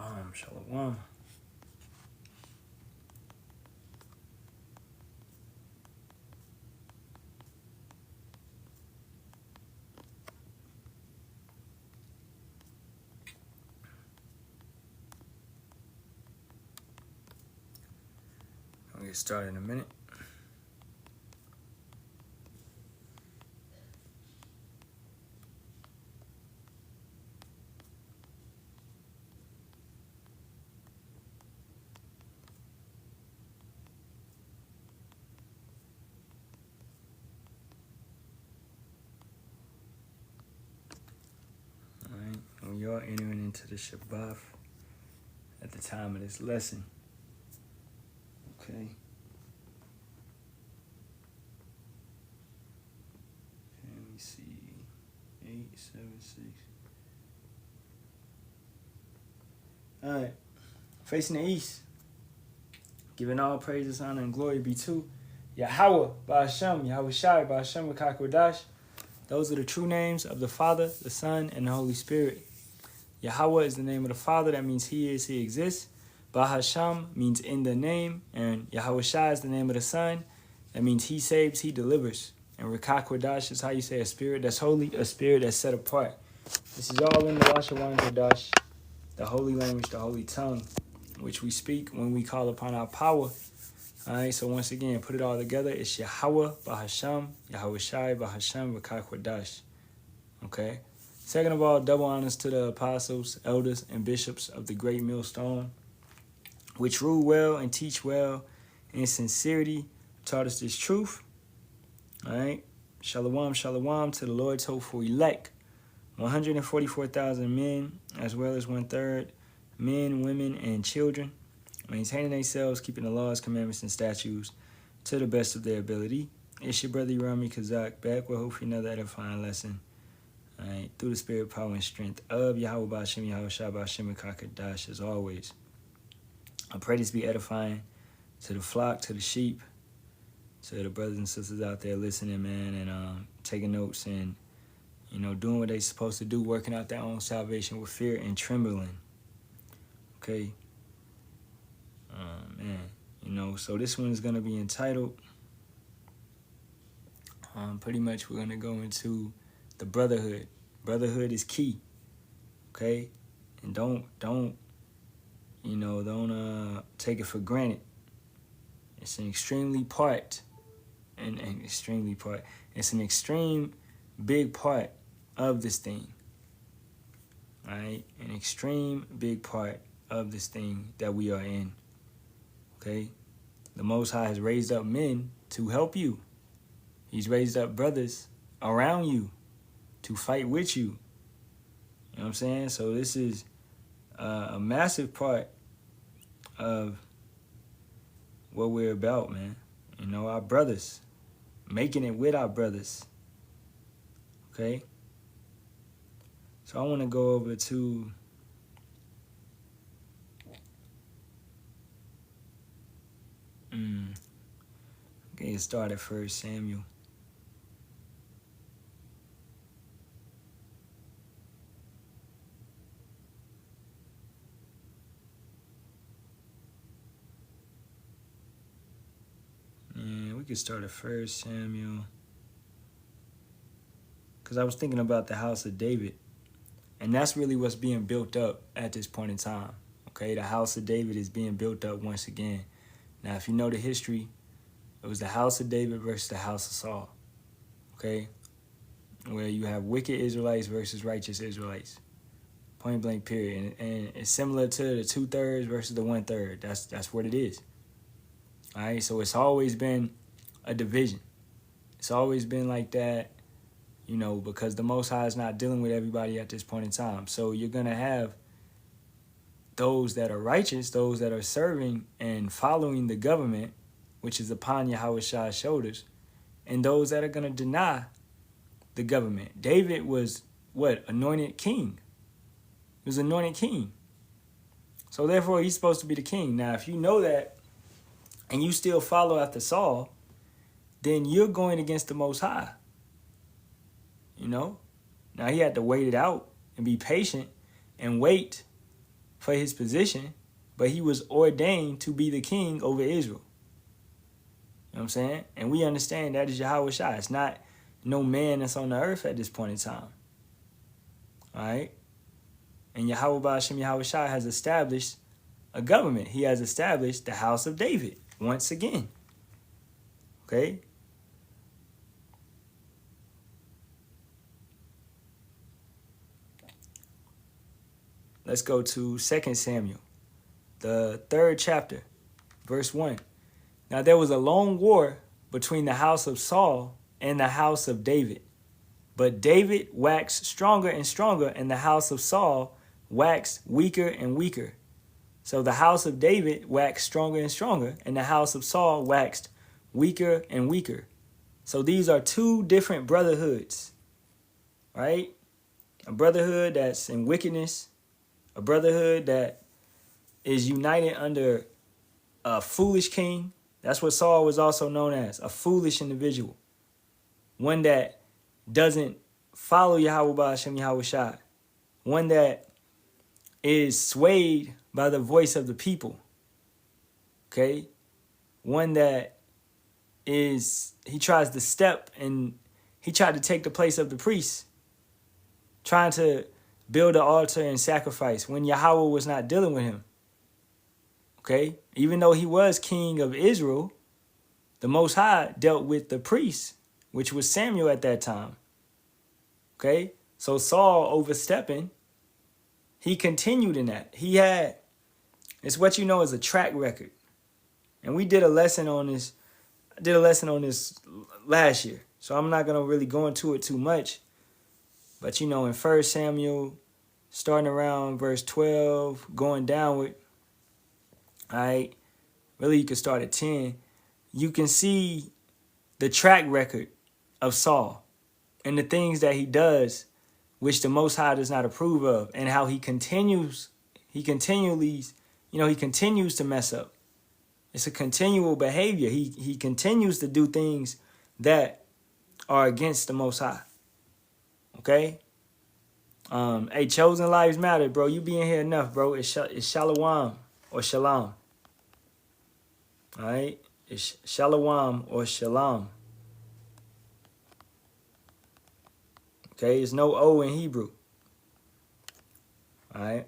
Shalawam, Shalawam. I'll get started in a minute. We are entering into the Shabbat at the time of this lesson. Okay. Let me see. 8, 7, 6. Alright. Facing the east. Giving all praises, honor, and glory be to Yahawah, Bahasham, Yahawashi, Bahasham, Kakwadash. Those are the true names of the Father, the Son, and the Holy Spirit. Yahawah is the name of the Father. That means He is, He exists. Bahasham means in the name. And Yahawashi is the name of the Son. That means He saves, He delivers. And Rakakwadash is how you say a spirit that's holy, a spirit that's set apart. This is all in the Washawan Kodash, the holy language, the holy tongue, which we speak when we call upon our power. All right, so once again, put it all together. It's Yahawah, Bahasham, Yahawashi, Bahasham, Rakakwadash. Okay? Second of all, double honors to the apostles, elders, and bishops of the great millstone, which rule well and teach well in sincerity, taught us this truth. All right? Shalawam, Shalawam to the Lord's hopeful elect. 144,000 men, as well as 1/3 men, women, and children, maintaining themselves, keeping the laws, commandments, and statutes to the best of their ability. It's your brother Rami Kazak, back with hopefully another edifying lesson. All right, through the spirit, power, and strength of Yahawah, Bahasham, Yahawashi, Bahasham, and Kakadash, as always. I pray this be edifying to the flock, to the sheep, to the brothers and sisters out there listening, man, and taking notes and, you know, doing what they're supposed to do, working out their own salvation with fear and trembling. Okay? Man, you know, so this one is going to be entitled, pretty much we're going to go into the Brotherhood. Brotherhood is key, okay? And don't take it for granted. It's an extremely part, it's an extreme big part of this thing, all right? An extreme big part of this thing that we are in, okay? The Most High has raised up men to help you. He's raised up brothers around you to fight with you. You know what I'm saying? So this is a massive part of what we're about, man. You know, our brothers, making it with our brothers. Okay? So I want to go over to get started first, Samuel. Yeah, we could start at 1 Samuel. Because I was thinking about the house of David. And that's really what's being built up at this point in time. Okay, the house of David is being built up once again. Now, if you know the history, it was the house of David versus the house of Saul. Okay? Where you have wicked Israelites versus righteous Israelites. Point blank, period. And it's similar to the 2/3 versus the 1/3. That's what it is. All right, so it's always been a division. It's always been like that, you know, because the Most High is not dealing with everybody at this point in time. So you're going to have those that are righteous, those that are serving and following the government, which is upon Yahawashi's shoulders, and those that are going to deny the government. David was, anointed king. He was anointed king. So therefore, he's supposed to be the king. Now, if you know that, and you still follow after Saul, then you're going against the Most High. You know? Now, he had to wait it out and be patient and wait for his position, but he was ordained to be the king over Israel. You know what I'm saying? And we understand that is Yahawashi. It's not no man that's on the earth at this point in time. All right? And Yahawah Bahasham Yahawashi has established a government. He has established the house of David once again. Okay? Let's go to 2 Samuel, the 3rd chapter, verse 1. Now there was a long war between the house of Saul and the house of David. But David waxed stronger and stronger, and the house of Saul waxed weaker and weaker. So the house of David waxed stronger and stronger, and the house of Saul waxed weaker and weaker. So these are two different brotherhoods, right? A brotherhood that's in wickedness, a brotherhood that is united under a foolish king. That's what Saul was also known as, a foolish individual. One that doesn't follow Yahawah Bahasham Yahawashi. One that is swayed by the voice of the people. Okay? One that he tries to step and he tried to take the place of the priest, trying to build an altar and sacrifice when Yahawah was not dealing with him. Okay? Even though he was king of Israel, the Most High dealt with the priest, which was Samuel at that time. Okay? So Saul overstepping, he continued in that. It's what you know as a track record. And we did a lesson on this. I did a lesson on this last year. So I'm not going to really go into it too much. But you know, in 1 Samuel, starting around verse 12, going downward, all right, really you can start at 10, you can see the track record of Saul and the things that he does, which the Most High does not approve of, and how he continues to mess up. It's a continual behavior. He continues to do things that are against the Most High. Okay? Hey, chosen lives matter, bro. You be in here enough, bro. It's Shalawam or Shalom. All right? It's Shalawam or Shalom. Okay? There's no O in Hebrew. All right?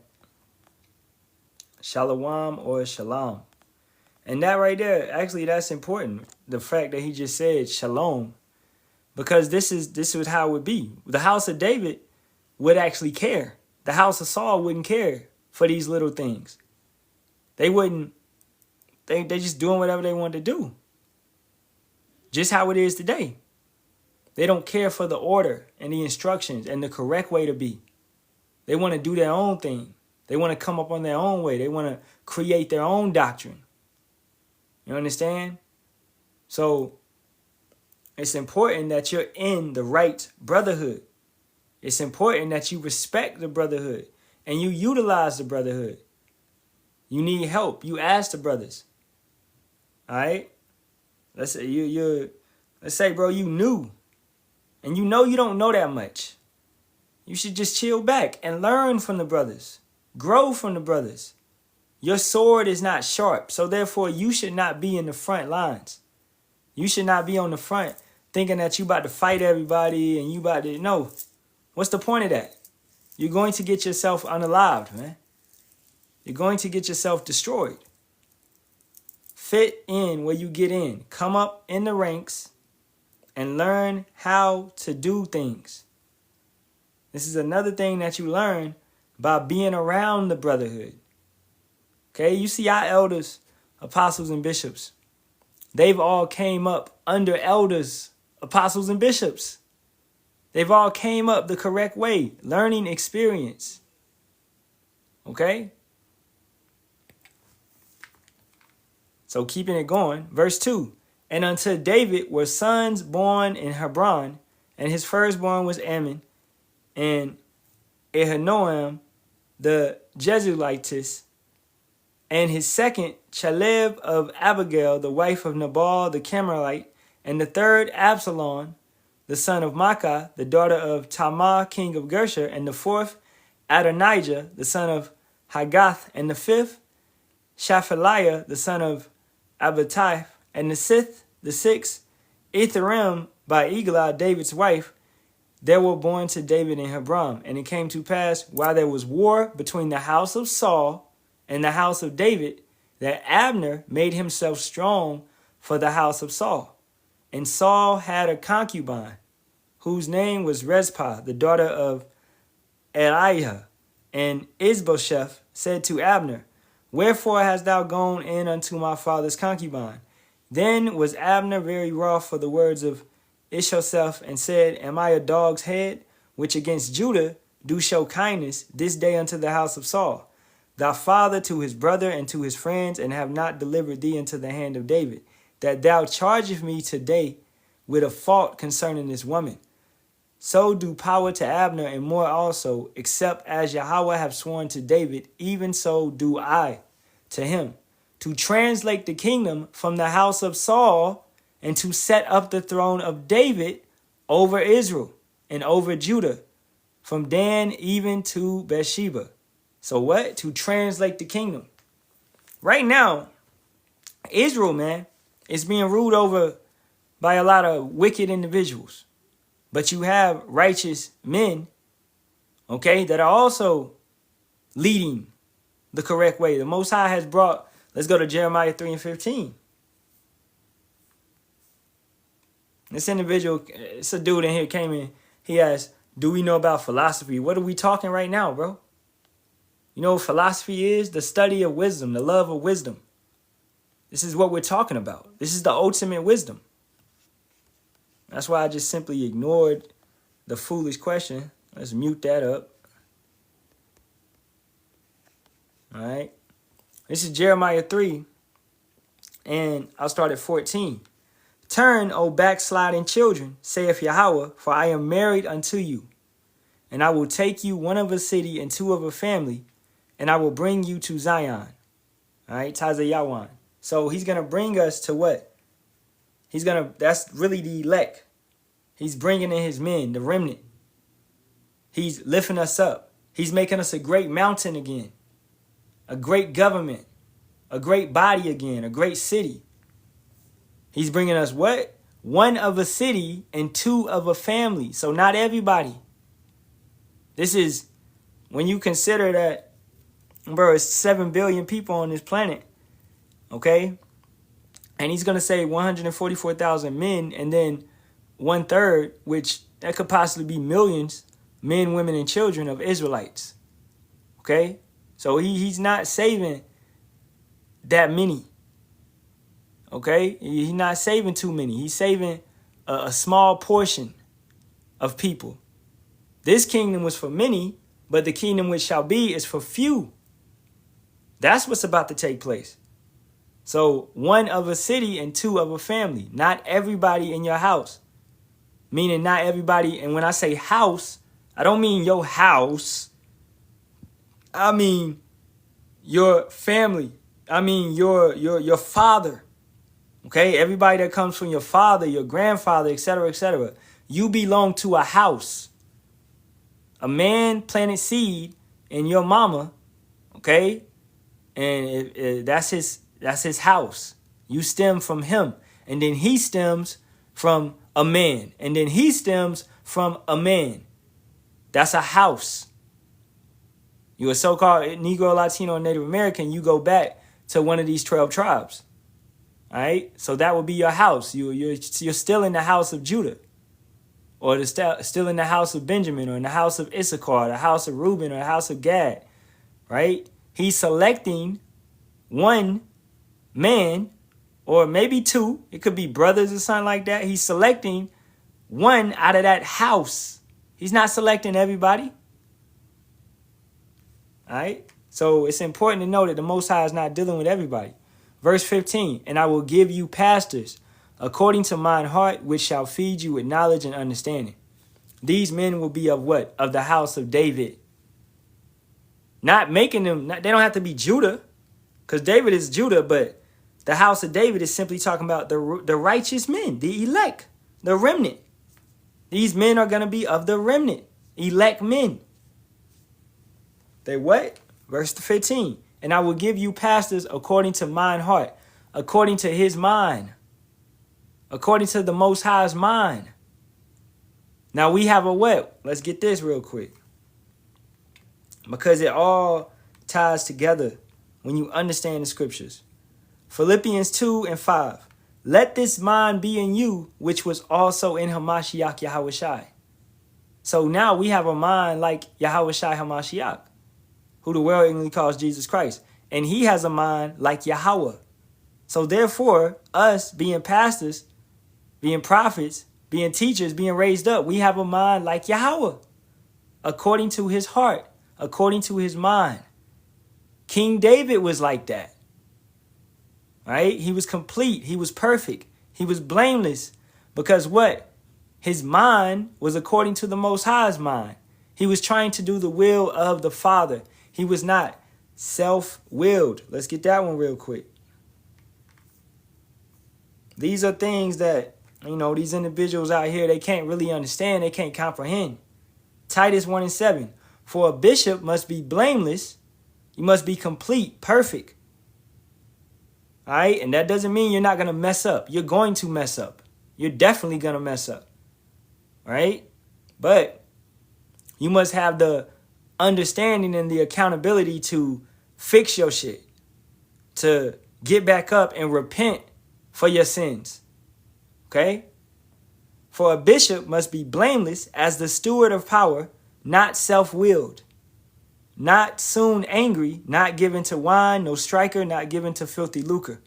Shalawam or Shalom. And that right there, actually, that's important. The fact that he just said Shalom. Because this is how it would be. The house of David would actually care. The house of Saul wouldn't care for these little things. They wouldn't. They just doing whatever they want to do. Just how it is today. They don't care for the order and the instructions and the correct way to be. They want to do their own thing. They want to come up on their own way. They want to create their own doctrine. You understand? So it's important that you're in the right brotherhood. It's important that you respect the brotherhood and you utilize the brotherhood. You need help. You ask the brothers. All right? Let's say let's say, bro, you new. And you know you don't know that much. You should just chill back and learn from the brothers. Grow from the brothers. Your sword is not sharp, so therefore you should not be in the front lines. You should not be on the front thinking that you about to fight everybody and you about to... No. What's the point of that? You're going to get yourself unalived, man. You're going to get yourself destroyed. Fit in where you get in. Come up in the ranks and learn how to do things. This is another thing that you learn by being around the brotherhood. Okay, you see our elders, apostles, and bishops. They've all came up under elders, apostles, and bishops. They've all came up the correct way, learning experience. Okay? So keeping it going, verse 2. And unto David were sons born in Hebron, and his firstborn was Ammon, and Ahinoam the Jezreelitess, and his second, Chaleb of Abigail, the wife of Nabal the Carmelite, and the third, Absalom, the son of Maacah, the daughter of Tamar, king of Geshur, and the fourth, Adonijah, the son of Hagath, and the fifth, Shaphaliah, the son of Abitai, and the sixth, Ithram by Eglah, David's wife. There were born to David in Hebron. And it came to pass, while there was war between the house of Saul and the house of David, that Abner made himself strong for the house of Saul. And Saul had a concubine, whose name was Rezpah, the daughter of Eliah. And Ishbosheth said to Abner, Wherefore hast thou gone in unto my father's concubine? Then was Abner very wroth for the words of Ishbosheth, and said, Am I a dog's head, which against Judah do show kindness this day unto the house of Saul, thy father to his brother and to his friends, and have not delivered thee into the hand of David, that thou chargest me today with a fault concerning this woman? So do power to Abner, and more also, except as Yahawah have sworn to David, even so do I to him, to translate the kingdom from the house of Saul, and to set up the throne of David over Israel and over Judah, from Dan even to Beersheba. So what? To translate the kingdom. Right now, Israel, man, is being ruled over by a lot of wicked individuals. But you have righteous men, okay, that are also leading the correct way. The Most High has brought, let's go to Jeremiah 3:15. This individual, it's a dude in here, came in. He asked, do we know about philosophy? What are we talking right now, bro? You know what philosophy is? The study of wisdom, the love of wisdom. This is what we're talking about. This is the ultimate wisdom. That's why I just simply ignored the foolish question. Let's mute that up. All right. This is Jeremiah 3, and I'll start at 14. Turn, O backsliding children, saith Yahawah, for I am married unto you. And I will take you one of a city and two of a family, and I will bring you to Zion. All right, Tazayawan. So he's going to bring us to what? That's really the elect. He's bringing in his men, the remnant. He's lifting us up. He's making us a great mountain again, a great government, a great body again, a great city. He's bringing us what? One of a city and two of a family. So not everybody. This is, when you consider that, bro, it's 7 billion people on this planet. Okay? And he's going to say 144,000 men, and then 1/3, which that could possibly be millions, men, women, and children of Israelites. Okay? So he's not saving that many. Okay? He's not saving too many. He's saving a small portion of people. This kingdom was for many, but the kingdom which shall be is for few. That's what's about to take place. So one of a city and two of a family. Not everybody in your house. Meaning not everybody. And when I say house, I don't mean your house. I mean your family. I mean your father. Okay? Everybody that comes from your father, your grandfather, etc., etc. You belong to a house. A man planted seed in your mama, okay? And that's his house. You stem from him. And then he stems from a man. And then he stems from a man. That's a house. You're a so-called Negro, Latino, and Native American. You go back to one of these 12 tribes. All right? So that would be your house. You're still in the house of Judah. Or still in the house of Benjamin, or in the house of Issachar, the house of Reuben, or the house of Gad, right? He's selecting one man, or maybe two. It could be brothers or something like that. He's selecting one out of that house. He's not selecting everybody. All right? So it's important to know that the Most High is not dealing with everybody. Verse 15, and I will give you pastors according to mine heart, which shall feed you with knowledge and understanding. These men will be of what? Of the house of David. Not making them, they don't have to be Judah, because David is Judah, but the house of David is simply talking about the righteous men, the elect, the remnant. These men are going to be of the remnant, elect men. They what? Verse 15. And I will give you pastors according to mine heart, according to his mind, according to the Most High's mind. Now we have a what? Let's get this real quick. Because it all ties together when you understand the scriptures. Philippians 2:5. Let this mind be in you, which was also in Hamashiach Yahawashi. So now we have a mind like Yahawashi Hamashiach, who the world English calls Jesus Christ. And he has a mind like Yahawah. So therefore, us being pastors, being prophets, being teachers, being raised up, we have a mind like Yahawah, according to his heart, according to his mind. King David was like that. Right? He was complete. He was perfect. He was blameless. Because what? His mind was according to the Most High's mind. He was trying to do the will of the Father. He was not self-willed. Let's get that one real quick. These are things that, these individuals out here, they can't really understand. They can't comprehend. Titus 1:7. For a bishop must be blameless. You must be complete, perfect. All right? And that doesn't mean you're not going to mess up. You're going to mess up. You're definitely going to mess up. Right? But you must have the understanding and the accountability to fix your shit, to get back up and repent for your sins. Okay? For a bishop must be blameless as the steward of power, not self-willed, not soon angry, not given to wine, no striker, not given to filthy lucre.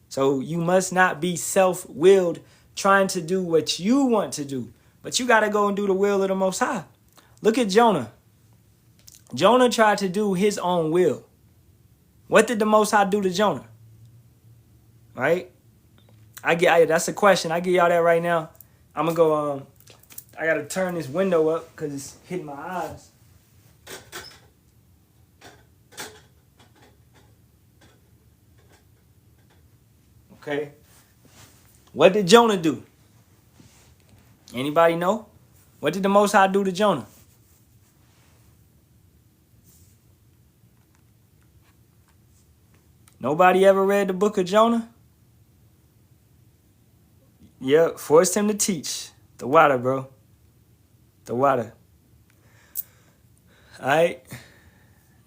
So you must not be self-willed trying to do what you want to do. But you got to go and do the will of the Most High. Look at Jonah. Jonah tried to do his own will. What did the Most High do to Jonah? Right? That's a question. I give y'all that right now. I'm going to go, I got to turn this window up because it's hitting my eyes. Okay. What did Jonah do? Anybody know? What did the Most High do to Jonah? Nobody ever read the book of Jonah? Yep, forced him to teach. The water, bro. The water. All right.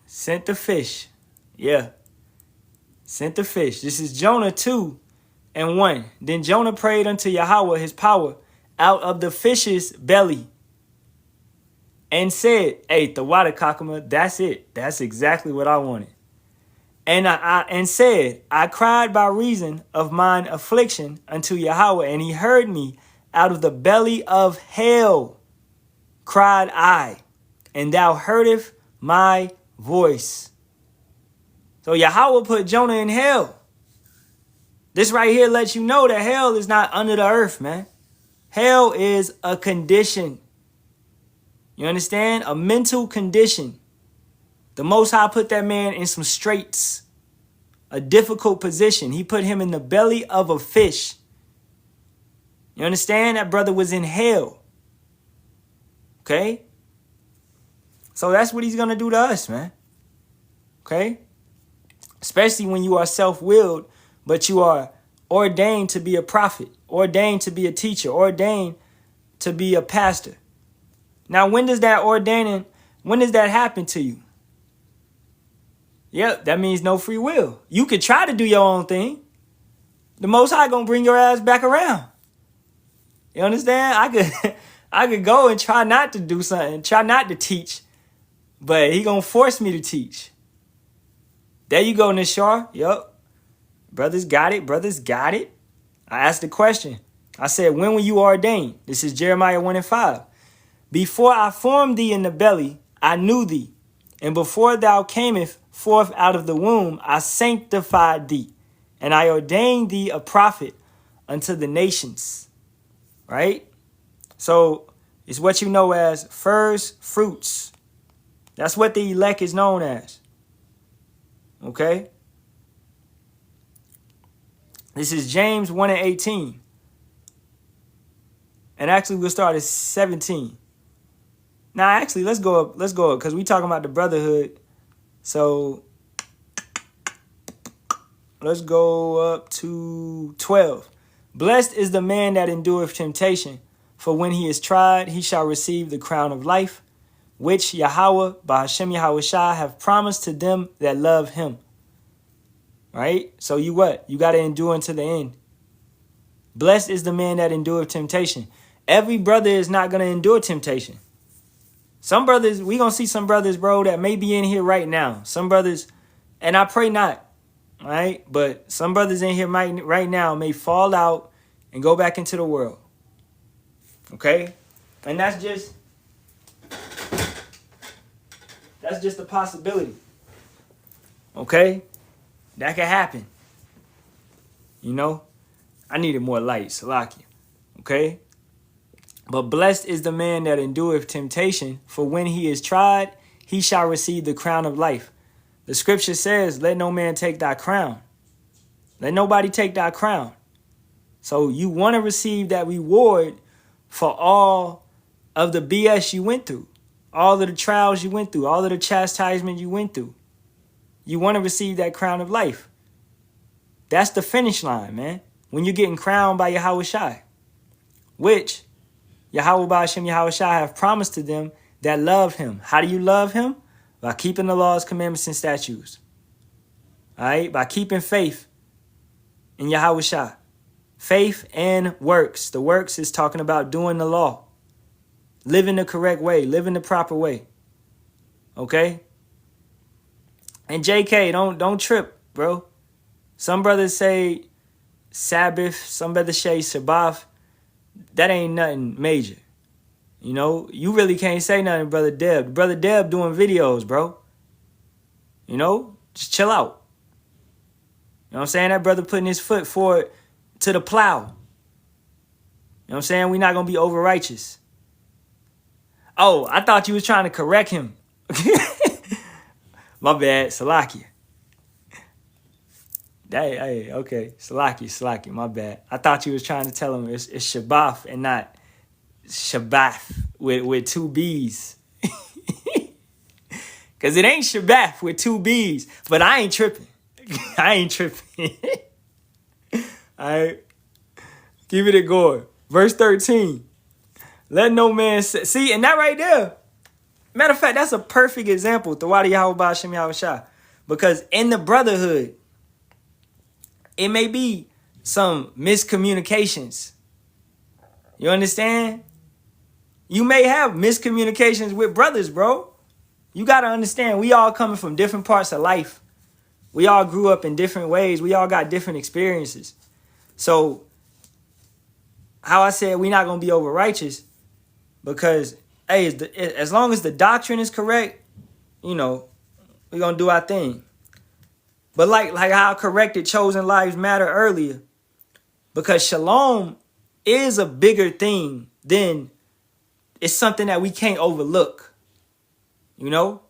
Sent the fish. Yeah. Sent the fish. This is Jonah 2:1. Then Jonah prayed unto Yahawah his power out of the fish's belly and said, hey, the water kakama, that's it. That's exactly what I wanted. And said, I cried by reason of mine affliction unto Yahawah, and he heard me out of the belly of hell, cried I, and thou heardest my voice. So Yahawah put Jonah in hell. This right here lets you know that hell is not under the earth, man. Hell is a condition. You understand? A mental condition. The Most High put that man in some straits, a difficult position. He put him in the belly of a fish. You understand? That brother was in hell. Okay? So that's what he's going to do to us, man. Okay? Especially when you are self-willed, but you are ordained to be a prophet, ordained to be a teacher, ordained to be a pastor. Now, when does that happen to you? Yep, that means no free will. You could try to do your own thing. The Most High gonna bring your ass back around. You understand? I could go and try not to do something, try not to teach, but he gonna force me to teach. There you go, Nishar. Yup. Brothers got it. Brothers got it. I asked the question. I said, when were you ordained? This is Jeremiah 1:5. Before I formed thee in the belly, I knew thee. And before thou camest forth out of the womb, I sanctified thee. And I ordained thee a prophet unto the nations. Right? So it's what you know as first fruits. That's what the elect is known as. Okay? This is James 1:18. And actually we'll start at 17. Now actually let's go up because we talking about the brotherhood. So let's go up to 12. Blessed is the man that endureth temptation, for when he is tried, he shall receive the crown of life, which Yahawah, Bahasham Yahawashi, have promised to them that love him. Right? So you what? You got to endure unto the end. Blessed is the man that endureth temptation. Every brother is not going to endure temptation. Some brothers, we going to see some brothers, bro, that may be in here right now. Some brothers, and I pray not, right? But some brothers in here right now may fall out and go back into the world. Okay? And that's just a possibility. Okay? That could happen. You know? I needed more light, Salakia. Okay? But blessed is the man that endureth temptation, for when he is tried, he shall receive the crown of life. The scripture says, let no man take thy crown. Let nobody take thy crown. So you want to receive that reward for all of the BS you went through, all of the trials you went through, all of the chastisement you went through. You want to receive that crown of life. That's the finish line, man. When you're getting crowned by Yahawashi, which Yahawah Bahasham Yahawashi have promised to them that love him. How do you love him? By keeping the laws, commandments, and statutes. All right? By keeping faith in Yahawashi. Faith and works. The works is talking about doing the law. Living the correct way. Living the proper way. Okay? And JK, don't trip, bro. Some brothers say Sabbath. Some brothers say Shabbat. That ain't nothing major. You know, you really can't say nothing, Brother Deb. Brother Deb doing videos, bro. You know, just chill out. You know what I'm saying? That brother putting his foot forward to the plow. You know what I'm saying? We're not going to be over righteous. Oh, I thought you was trying to correct him. My bad, Salakia. Hey, okay, Salakia, my bad. I thought you was trying to tell him it's Shabbat and not Shabbat with two B's. Because it ain't Shabbat with two B's, but I ain't tripping. I ain't tripping. All right, keep it going. Verse 13. Let no man say, see, and that right there, matter of fact, that's a perfect example, Thawadi Yahawah Bahasham Yahawashi. Because in the brotherhood, it may be some miscommunications. You understand? You may have miscommunications with brothers, bro. You got to understand, we all coming from different parts of life. We all grew up in different ways. We all got different experiences. So, how I said we not going to be over righteous, because, hey, as long as the doctrine is correct, you know, we're going to do our thing. But like how I corrected Chosen Lives Matter earlier, because shalom is a bigger thing than it's something that we can't overlook, you know?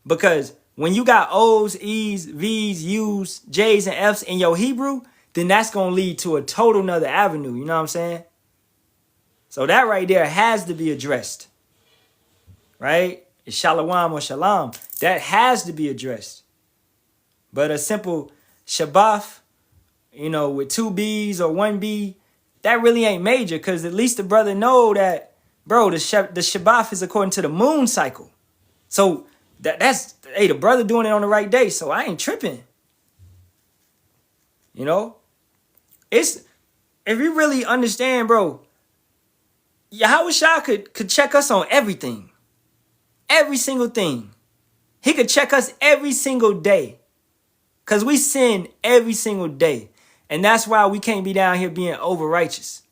Because when you got O's, E's, V's, U's, J's, and F's in your Hebrew, then that's going to lead to a total nother avenue, you know what I'm saying? So that right there has to be addressed, right? It's Shalawam or Shalom. That has to be addressed. But a simple Shabbat, you know, with two B's or one B, that really ain't major, because at least the brother know that, bro, the Shabbat is according to the moon cycle. So that's, hey, the brother doing it on the right day, so I ain't tripping. You know? If you really understand, bro, Yahawashi could check us on everything. Every single thing. He could check us every single day. Because we sin every single day. And that's why we can't be down here being over righteous.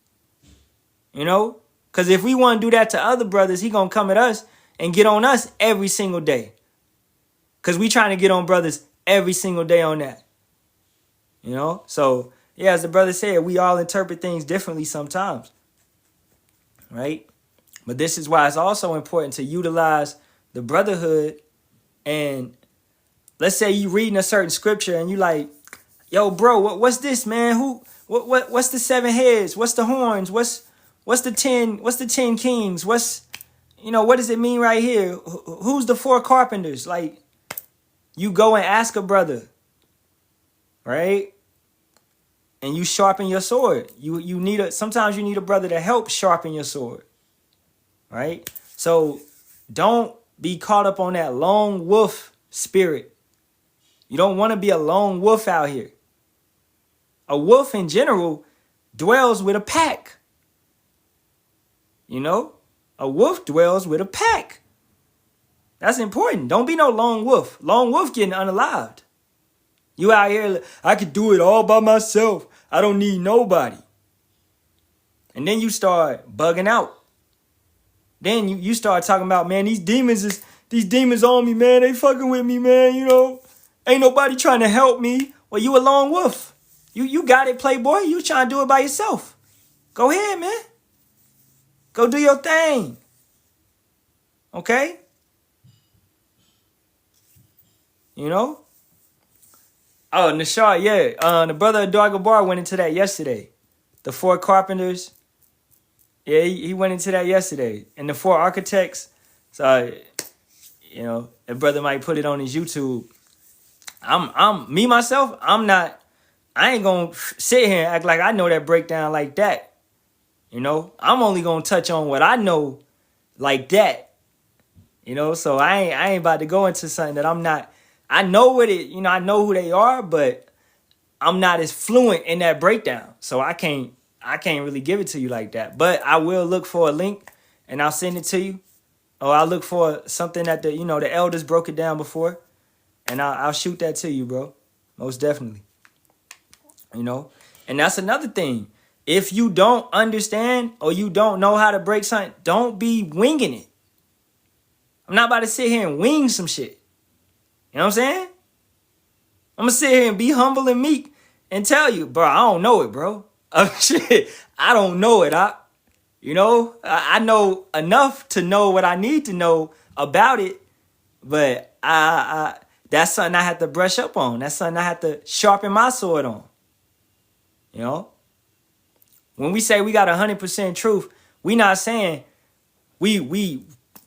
You know? Because if we want to do that to other brothers, he going to come at us and get on us every single day. Because we trying to get on brothers every single day on that. You know? So, yeah, as the brother said, we all interpret things differently sometimes. Right? But this is why it's also important to utilize the brotherhood. And let's say you reading a certain scripture and you like, yo, bro, what's this, man? What's the 7 heads? What's the horns? What's the 10 kings? What does it mean right here? Who's the 4 carpenters? Like, you go and ask a brother, right? And you sharpen your sword. Sometimes you need a brother to help sharpen your sword, right? So don't be caught up on that lone wolf spirit. You don't want to be a lone wolf out here. A wolf in general dwells with a pack. You know, a wolf dwells with a pack. That's important. Don't be no lone wolf. Lone wolf getting unalived. You out here, I could do it all by myself. I don't need nobody. And then you start bugging out. Then you start talking about, man, these demons on me, man. They fucking with me, man. You know, ain't nobody trying to help me. Well, you a lone wolf. You got it, playboy. You trying to do it by yourself. Go ahead, man. Go do your thing. Okay? You know? Oh, Nashar, yeah. The brother of Darga Bar went into that yesterday. The 4 carpenters. Yeah, he went into that yesterday. And the 4 architects. So, you know, the brother might put it on his YouTube. Me myself, I ain't gonna sit here and act like I know that breakdown like that. You know, I'm only gonna touch on what I know like that. You know, so I ain't about to go into something that I'm not. I know what it, you know, I know who they are, but I'm not as fluent in that breakdown. So I can't really give it to you like that. But I will look for a link and I'll send it to you. Or I'll look for something that the elders broke it down before. And I'll shoot that to you, bro. Most definitely. You know? And that's another thing. If you don't understand or you don't know how to break something, don't be winging it. I'm not about to sit here and wing some shit. You know what I'm saying? I'm going to sit here and be humble and meek and tell you, bro, I don't know it, bro. Shit, I don't know it. I know enough to know what I need to know about it, but that's something I have to brush up on. That's something I have to sharpen my sword on. You know? When we say we got 100% truth, we not saying we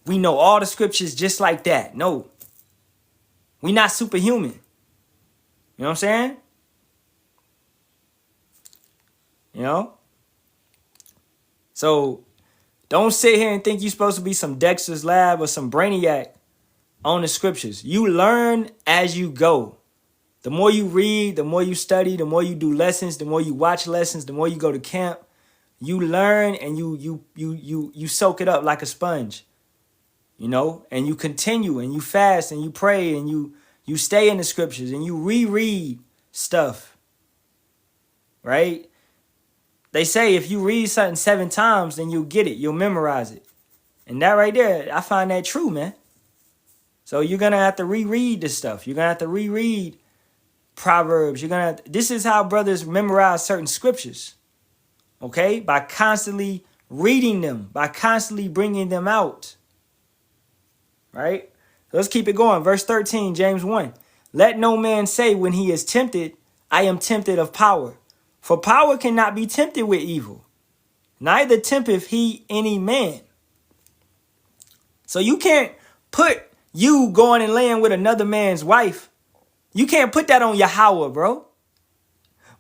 know all the scriptures just like that. No. We not superhuman. You know what I'm saying? You know? So don't sit here and think you're supposed to be some Dexter's Lab or some brainiac on the scriptures. You learn as you go. The more you read, the more you study, the more you do lessons, the more you watch lessons, the more you go to camp, you learn and you soak it up like a sponge. You know, and you continue and you fast and you pray and you stay in the scriptures and you reread stuff. Right? They say if you read something 7 times, then you'll get it. You'll memorize it. And that right there, I find that true, man. So you're going to have to reread this stuff. You're going to have to reread Proverbs. This is how brothers memorize certain scriptures. Okay? By constantly reading them. By constantly bringing them out. Right? Let's keep it going. Verse 13, James 1. Let no man say when he is tempted, I am tempted of power. For power cannot be tempted with evil. Neither tempteth he any man. So you can't put you going and laying with another man's wife. You can't put that on Yahawah, bro.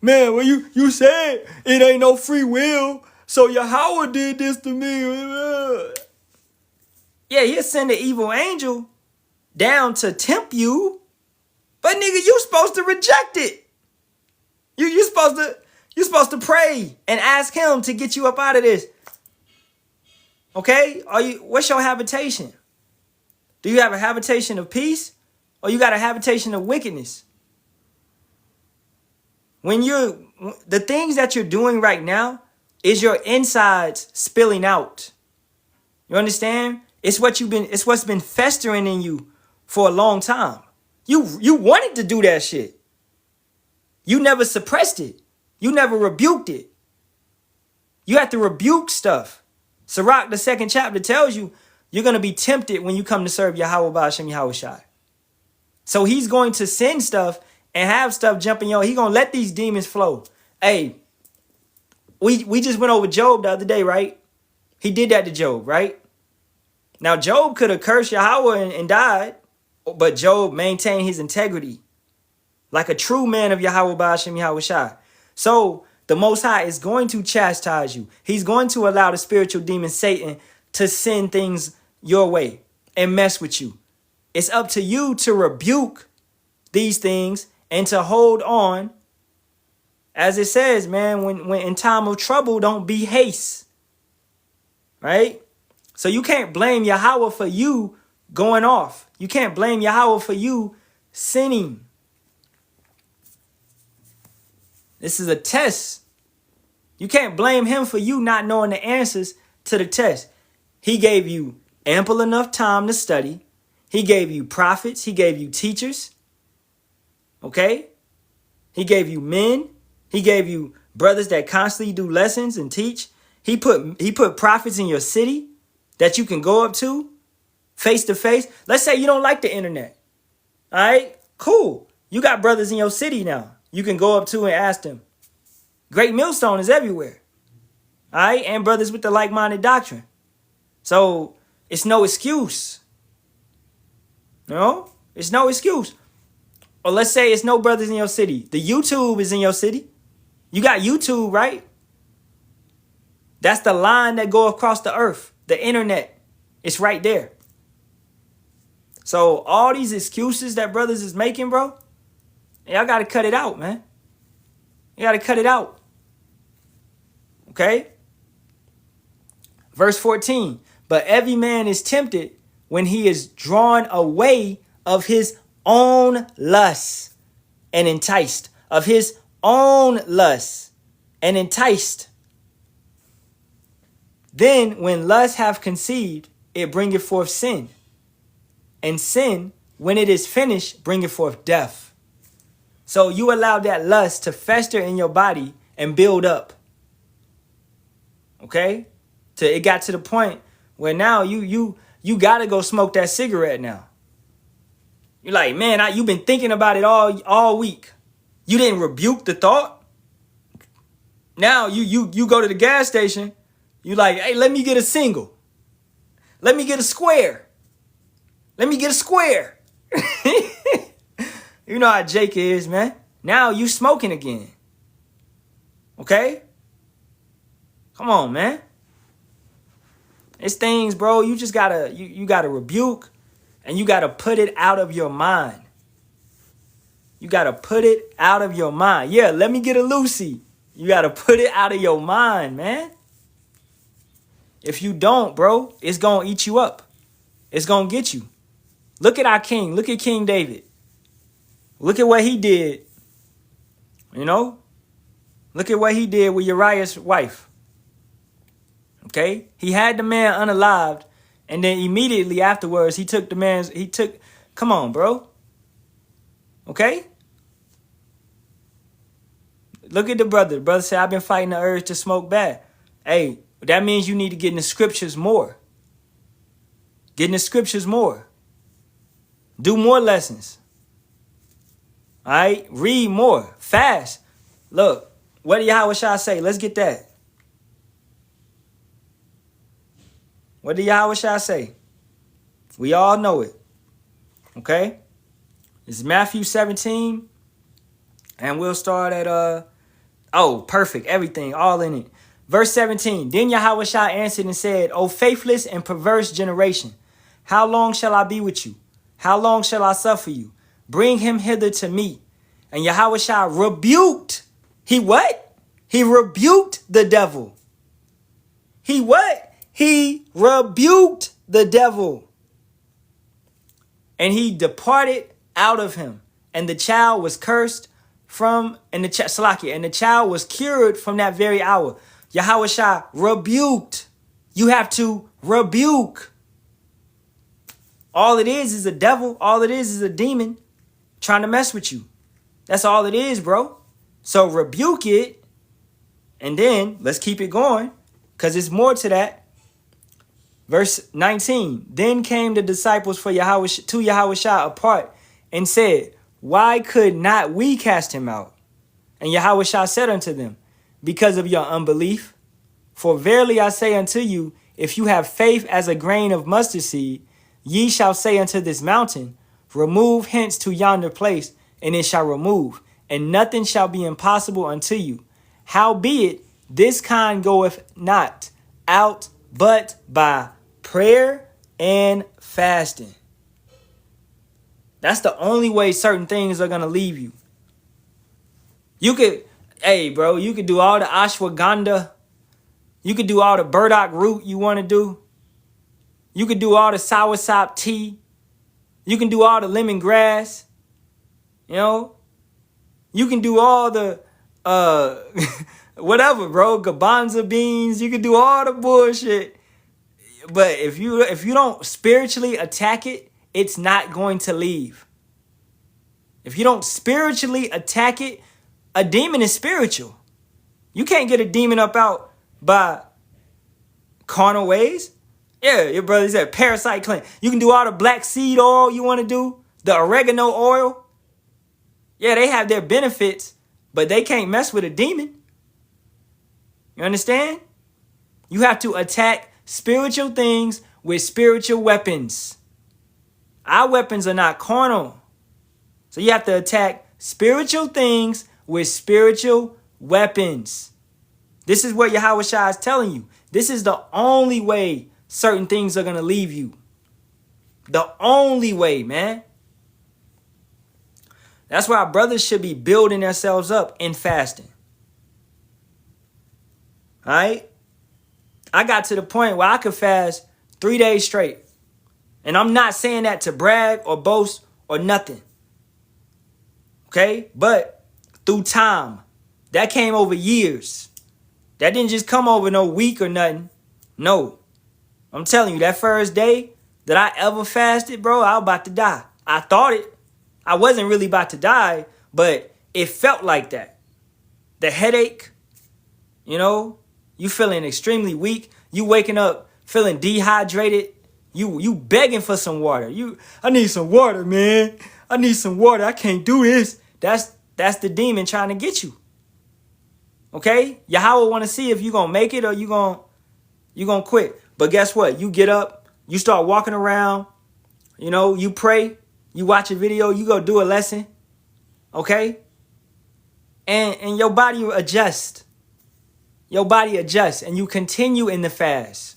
Man, when you said it ain't no free will, so Yahawah did this to me. Yeah, he'll send an evil angel down to tempt you, but nigga, you supposed to reject it. You're supposed to pray and ask him to get you up out of this. Okay? What's your habitation? Do you have a habitation of peace or you got a habitation of wickedness? The things that you're doing right now is your insides spilling out. You understand? It's what's been festering in you for a long time. You wanted to do that shit. You never suppressed it. You never rebuked it. You have to rebuke stuff. Sirach, the 2nd chapter, tells you you're going to be tempted when you come to serve Yahawah, Bahasham, Yahawashi. So he's going to send stuff and have stuff jumping your. He's going to let these demons flow. Hey, we just went over Job the other day, right? He did that to Job, right? Now, Job could have cursed Yahawah and died. But Job maintained his integrity like a true man of Yahawah, Bahasham, Yahawashi. So the Most High is going to chastise you. He's going to allow the spiritual demon Satan to send things your way and mess with you. It's up to you to rebuke these things and to hold on. As it says, man, when in time of trouble, don't be haste. Right? So you can't blame Yahawah for you going off. You can't blame Yahawah for you sinning. This is a test. You can't blame him for you not knowing the answers to the test. He gave you ample enough time to study. He gave you prophets. He gave you teachers. Okay? He gave you men. He gave you brothers that constantly do lessons and teach. He put prophets in your city that you can go up to face to face. Let's say you don't like the internet. All right? Cool. You got brothers in your city now you can go up to and ask them. Great Millstone is everywhere. All right? And brothers with the like-minded doctrine. So it's no excuse. No? It's no excuse. Or let's say it's no brothers in your city. The YouTube is in your city. You got YouTube, right? That's the line that go across the earth. The internet. It's right there. So all these excuses that brothers is making, bro, y'all got to cut it out, man. You got to cut it out. Okay? Verse 14. But every man is tempted when he is drawn away of his own lusts and enticed. Of his own lusts and enticed. Then when lust have conceived, it bringeth forth sin. And sin, when it is finished, bringeth forth death. So you allow that lust to fester in your body and build up. Okay? Till it got to the point where now you gotta go smoke that cigarette now. You're like, man, you've been thinking about it all week. You didn't rebuke the thought. Now you go to the gas station. You like, hey, let me get a single. Let me get a square. Let me get a square. You know how Jake is, man. Now you smoking again. Okay? Come on, man. It's things, bro. You just gotta, you gotta rebuke and you gotta put it out of your mind. You gotta put it out of your mind. Yeah, let me get a Lucy. You gotta put it out of your mind, man. If you don't, bro, it's gonna eat you up. It's gonna get you. Look at our king. Look at King David. Look at what he did. You know? Look at what he did with Uriah's wife. Okay? He had the man unalived, and then immediately afterwards, come on, bro. Okay? Look at the brother. The brother said, I've been fighting the urge to smoke bad. Hey, that means you need to get in the scriptures more. Get in the scriptures more. Do more lessons. All right? Read more. Fast. Look, what did Yahawashi say? Let's get that. What did Yahawashi say? We all know it. Okay? It's Matthew 17. And we'll start at, perfect. Everything, all in it. Verse 17. Then Yahawashi answered and said, O faithless and perverse generation, how long shall I be with you? How long shall I suffer you? Bring him hither to me. And Yahawashi rebuked. He what? He rebuked the devil. He what? He rebuked the devil. And he departed out of him. And the child was cursed and the child was cured from that very hour. Yahawashi rebuked. You have to rebuke. All it is a devil. All it is a demon trying to mess with you. That's all it is, bro. So rebuke it. And then let's keep it going because it's more to that. Verse 19. Then came the disciples to Yahawashi apart and said, why could not we cast him out? And Yahawashi said unto them, because of your unbelief. For verily I say unto you, if you have faith as a grain of mustard seed, ye shall say unto this mountain, Remove hence to yonder place, and it shall remove, and nothing shall be impossible unto you. Howbeit, this kind goeth not out but by prayer and fasting. That's the only way certain things are going to leave you. You could, hey, bro, you could do all the ashwagandha. You could do all the burdock root you want to do. You could do all the soursop tea. You can do all the lemongrass. You know? You can do all the, whatever, bro, garbanzo beans. You can do all the bullshit. But if you don't spiritually attack it, it's not going to leave. If you don't spiritually attack it, a demon is spiritual. You can't get a demon up out by carnal ways. Yeah, your brother said parasite cleanse. You can do all the black seed oil you want to do, the oregano oil. Yeah, they have their benefits, but they can't mess with a demon. You understand? You have to attack spiritual things with spiritual weapons. Our weapons are not carnal. So you have to attack spiritual things with spiritual weapons. This is what Yahawashi is telling you. This is the only way certain things are going to leave you. The only way, man. That's why brothers should be building themselves up in fasting. All right? I got to the point where I could fast 3 days straight. And I'm not saying that to brag or boast or nothing. Okay? But through time, that came over years. That didn't just come over no week or nothing. No. I'm telling you, that first day that I ever fasted, bro, I was about to die. I thought it. I wasn't really about to die, but it felt like that. The headache, you know, you feeling extremely weak. You waking up feeling dehydrated. You begging for some water. I need some water, man. I need some water. I can't do this. That's the demon trying to get you. Okay? Yahawah want to see if you going to make it or you going to quit. But guess what? You get up, you start walking around, you know, you pray, you watch a video, you go do a lesson. Okay? And your body adjusts. Your body adjusts and you continue in the fast.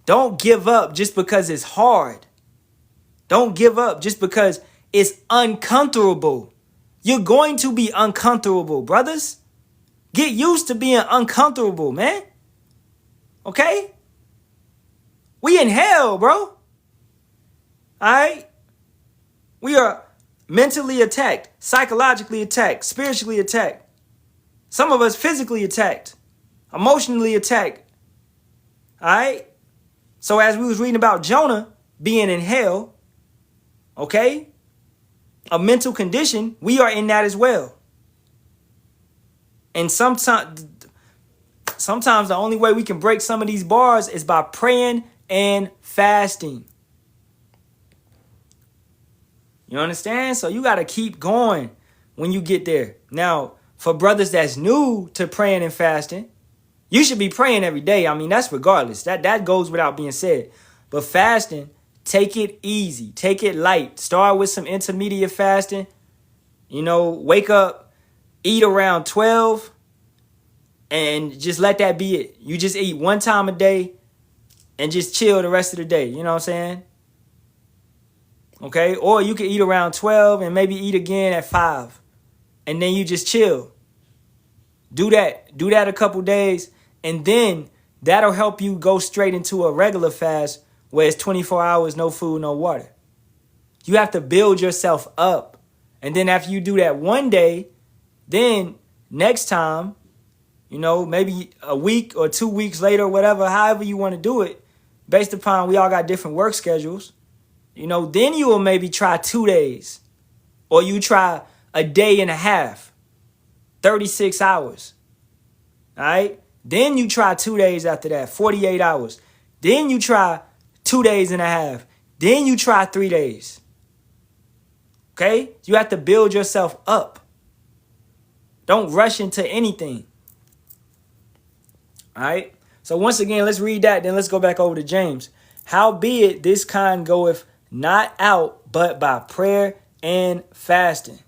Don't give up just because it's hard. Don't give up just because it's uncomfortable. You're going to be uncomfortable, brothers. Get used to being uncomfortable, man. Okay? We in hell, bro. All right? We are mentally attacked, psychologically attacked, spiritually attacked. Some of us physically attacked, emotionally attacked. All right? So as we was reading about Jonah being in hell, okay, a mental condition, we are in that as well. And sometimes the only way we can break some of these bars is by praying and fasting. You understand? So you got to keep going when you get there. Now, for brothers that's new to praying and fasting, you should be praying every day. I mean, that's regardless. That goes without being said. But fasting, take it easy. Take it light. Start with some intermediate fasting. You know, wake up, eat around 12, and just let that be it. You just eat one time a day and just chill the rest of the day. You know what I'm saying? Okay? Or you can eat around 12 and maybe eat again at 5. And then you just chill. Do that. Do that a couple days. And then that'll help you go straight into a regular fast where it's 24 hours, no food, no water. You have to build yourself up. And then after you do that one day, then next time, you know, maybe a week or 2 weeks later, whatever, however you want to do it, based upon we all got different work schedules, you know, then you will maybe try 2 days. Or you try a day and a half, 36 hours. All right? Then you try 2 days after that, 48 hours. Then you try 2 days and a half. Then you try 3 days. Okay? You have to build yourself up. Don't rush into anything. All right? So once again, let's read that. Then let's go back over to James. Howbeit this kind goeth not out, but by prayer and fasting.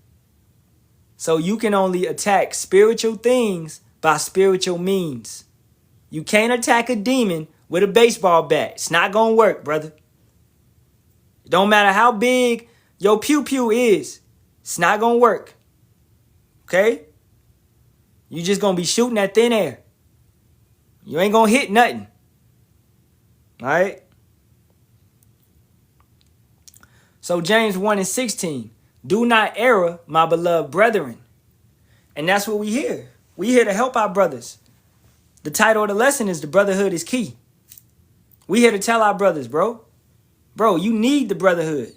So you can only attack spiritual things by spiritual means. You can't attack a demon with a baseball bat. It's not going to work, brother. It don't matter how big your pew-pew is. It's not going to work. Okay? You just going to be shooting at thin air. You ain't going to hit nothing. All right? So James 1:16. Do not err, my beloved brethren. And that's what we hear. We here to help our brothers. The title of the lesson is The Brotherhood is Key. We here to tell our brothers, bro. Bro, you need the brotherhood.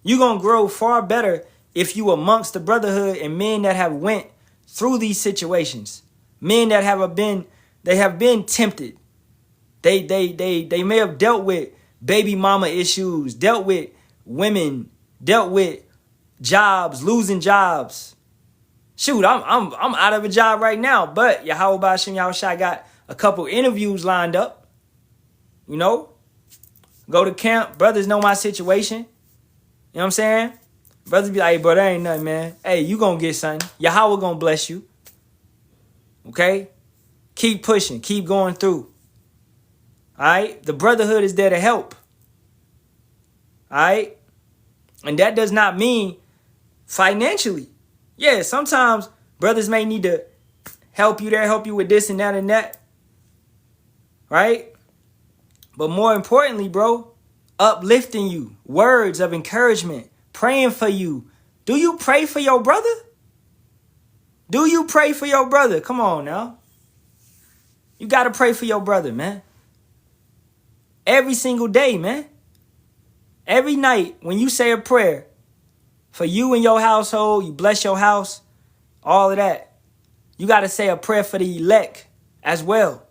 You're going to grow far better if you amongst the brotherhood and men that have went through these situations. Men that have been tempted. They may have dealt with baby mama issues, dealt with women, dealt with jobs, losing jobs. Shoot, I'm out of a job right now, but Yahawah Bahasham Yahawashi got a couple interviews lined up. You know, go to camp. Brothers know my situation. You know what I'm saying? Brothers be like, hey, bro, that ain't nothing, man. Hey, you gonna get something. Yahawah gonna bless you. Okay? Keep pushing. Keep going through. All right? The brotherhood is there to help. All right? And that does not mean financially. Yeah, sometimes brothers may need to help you there, help you with this and that. Right? But more importantly, bro, uplifting you, words of encouragement, praying for you. Do you pray for your brother? Do you pray for your brother? Come on now. You got to pray for your brother, man. Every single day, man. Every night when you say a prayer for you and your household, you bless your house, all of that. You got to say a prayer for the elect as well.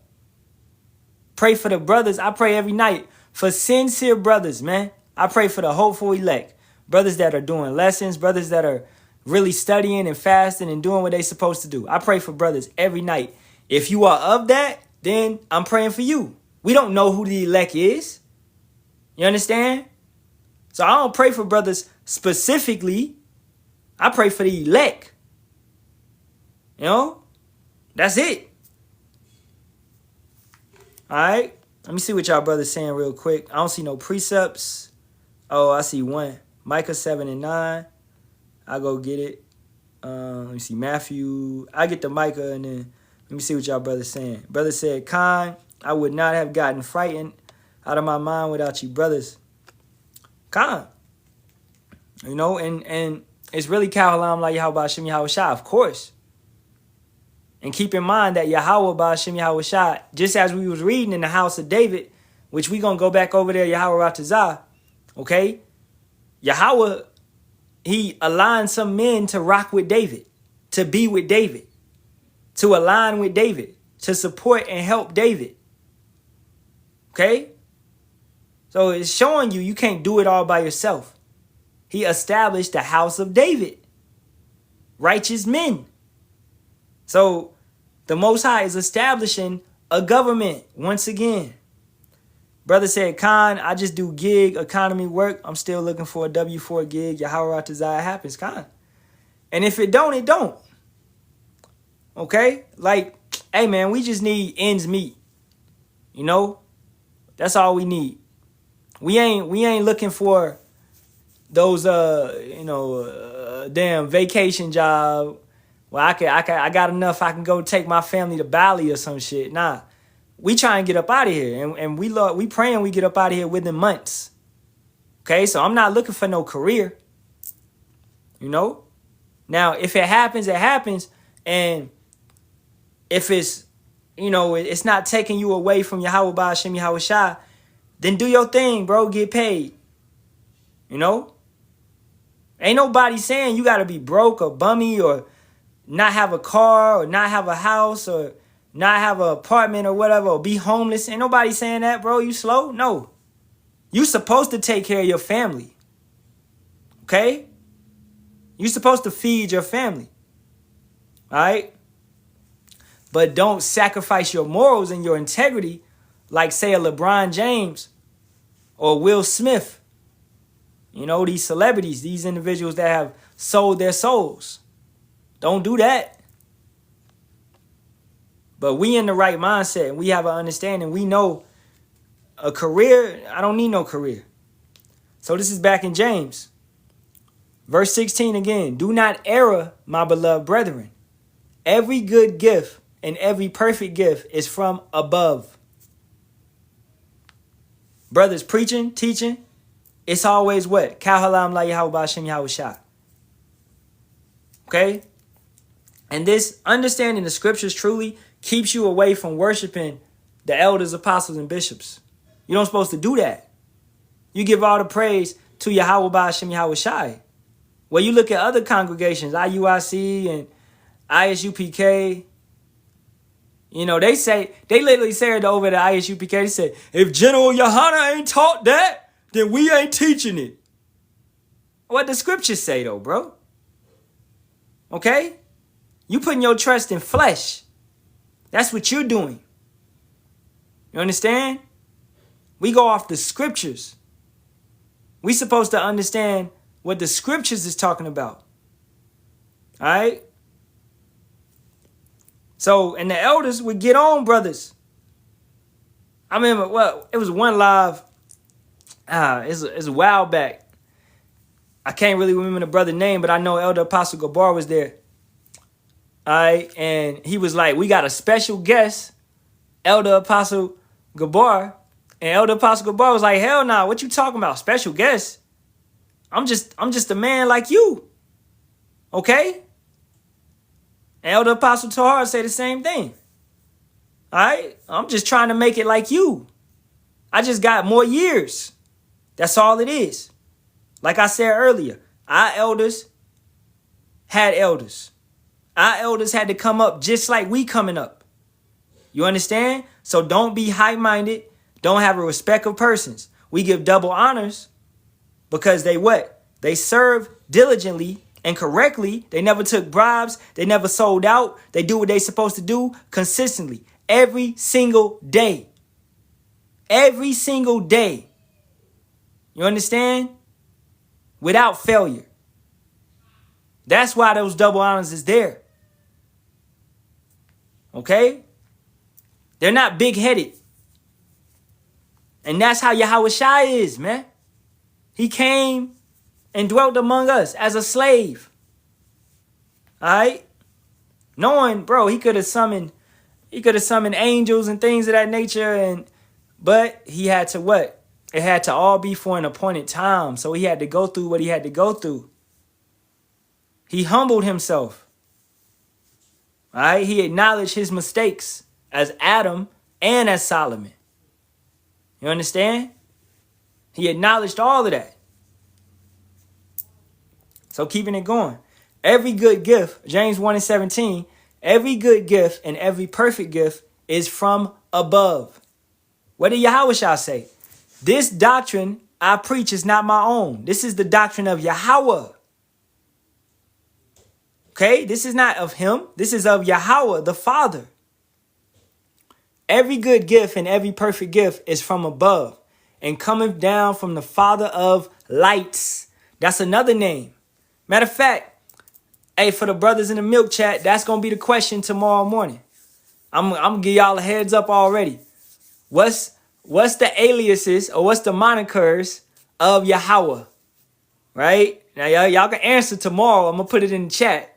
Pray for the brothers. I pray every night for sincere brothers, man. I pray for the hopeful elect. Brothers that are doing lessons, brothers that are really studying and fasting and doing what they're supposed to do. I pray for brothers every night. If you are of that, then I'm praying for you. We don't know who the elect is. You understand? So I don't pray for brothers specifically. I pray for the elect. You know? That's it. All right? Let me see what y'all brothers saying real quick. I don't see no precepts. Oh, I see one. Micah 7:9. I'll go get it. Let me see. Matthew. I get the Micah and then let me see what y'all brothers saying. Brother said, Khan, I would not have gotten frightened out of my mind without you brothers. Khan. You know, and it's really Halalyam like Yahawah Bahasham Yahawashi, of course. And keep in mind that Yahawah Bahasham Yahawashi, just as we was reading in the house of David, which we going to go back over there, Yahawashi, okay? Yahawah, he aligned some men to rock with David, to be with David, to align with David, to support and help David. Okay? So it's showing you can't do it all by yourself. He established the house of David. Righteous men. So the Most High is establishing a government once again. Brother said, Khan, I just do gig economy work. I'm still looking for a W-4 gig. Yahawah it happens, Khan. And if it don't, it don't. Okay? Like, hey, man, we just need ends meet. You know? That's all we need. We ain't looking for those, damn vacation job. Well, I got enough. I can go take my family to Bali or some shit. Nah. We try and get up out of here, and we praying we get up out of here within months. Okay, so I'm not looking for no career. You know, now if it happens, it happens, and if it's, it's not taking you away from Yahawah Bahasham Yahawashi, then do your thing, bro. Get paid. You know, ain't nobody saying you got to be broke or bummy or not have a car or not have a house or not have an apartment or whatever, or be homeless. Ain't nobody saying that, bro. You slow? No. You supposed to take care of your family. Okay? You supposed to feed your family. All right? But don't sacrifice your morals and your integrity like, say, a LeBron James or Will Smith You know, these celebrities, these individuals that have sold their souls. Don't do that. But we in the right mindset and we have an understanding. We know a career, I don't need no career. So this is back in James. Verse 16 again. Do not err, my beloved brethren. Every good gift and every perfect gift is from above. Brothers preaching, teaching, it's always what? Halalyam la Yahawah Bahasham Yahawashi. Okay? And this understanding the scriptures truly keeps you away from worshiping the elders, apostles, and bishops. You're not supposed to do that. You give all the praise to Yahawah Bahasham Yahawashi. Well, you look at other congregations, IUIC and ISUPK. You know, they literally said over the ISUPK, they said, if General Yohana ain't taught that, then we ain't teaching it. What the scriptures say though, bro? Okay? You putting your trust in flesh. That's what you're doing. You understand? We go off the scriptures. We supposed to understand what the scriptures is talking about. All right? So, and the elders would get on, brothers. I remember, well, it was one live, it's a while back. I can't really remember the brother's name, but I know Elder Apostle Gabar was there. All right, and he was like, we got a special guest, Elder Apostle Gabar. And Elder Apostle Gabar was like, hell nah, what you talking about? Special guest? I'm just a man like you. Okay? And Elder Apostle Tahar say the same thing. All right? I'm just trying to make it like you. I just got more years. That's all it is. Like I said earlier, our elders had elders. Our elders had to come up just like we coming up. You understand? So don't be high-minded. Don't have a respect of persons. We give double honors because they what? They serve diligently and correctly. They never took bribes. They never sold out. They do what they supposed to do consistently. Every single day. Every single day. You understand? Without failure. That's why those double honors is there. Okay? They're not big-headed. And that's how Yahawashi is, man. He came and dwelt among us as a slave. All right? Knowing, bro, he could have summoned angels and things of that nature, but he had to what? It had to all be for an appointed time. So he had to go through what he had to go through. He humbled himself. All right? He acknowledged his mistakes as Adam and as Solomon. You understand? He acknowledged all of that. So keeping it going. Every good gift, James 1:17, every good gift and every perfect gift is from above. What did Yahawashi say? This doctrine I preach is not my own. This is the doctrine of Yahawah. Okay? This is not of him. This is of Yahawah, the Father. Every good gift and every perfect gift is from above and cometh down from the Father of lights. That's another name. Matter of fact, hey, for the brothers in the milk chat, that's going to be the question tomorrow morning. I'm going to give y'all a heads up already. What's the aliases or what's the monikers of Yahawah? Right? Now, y'all can answer tomorrow. I'm going to put it in the chat.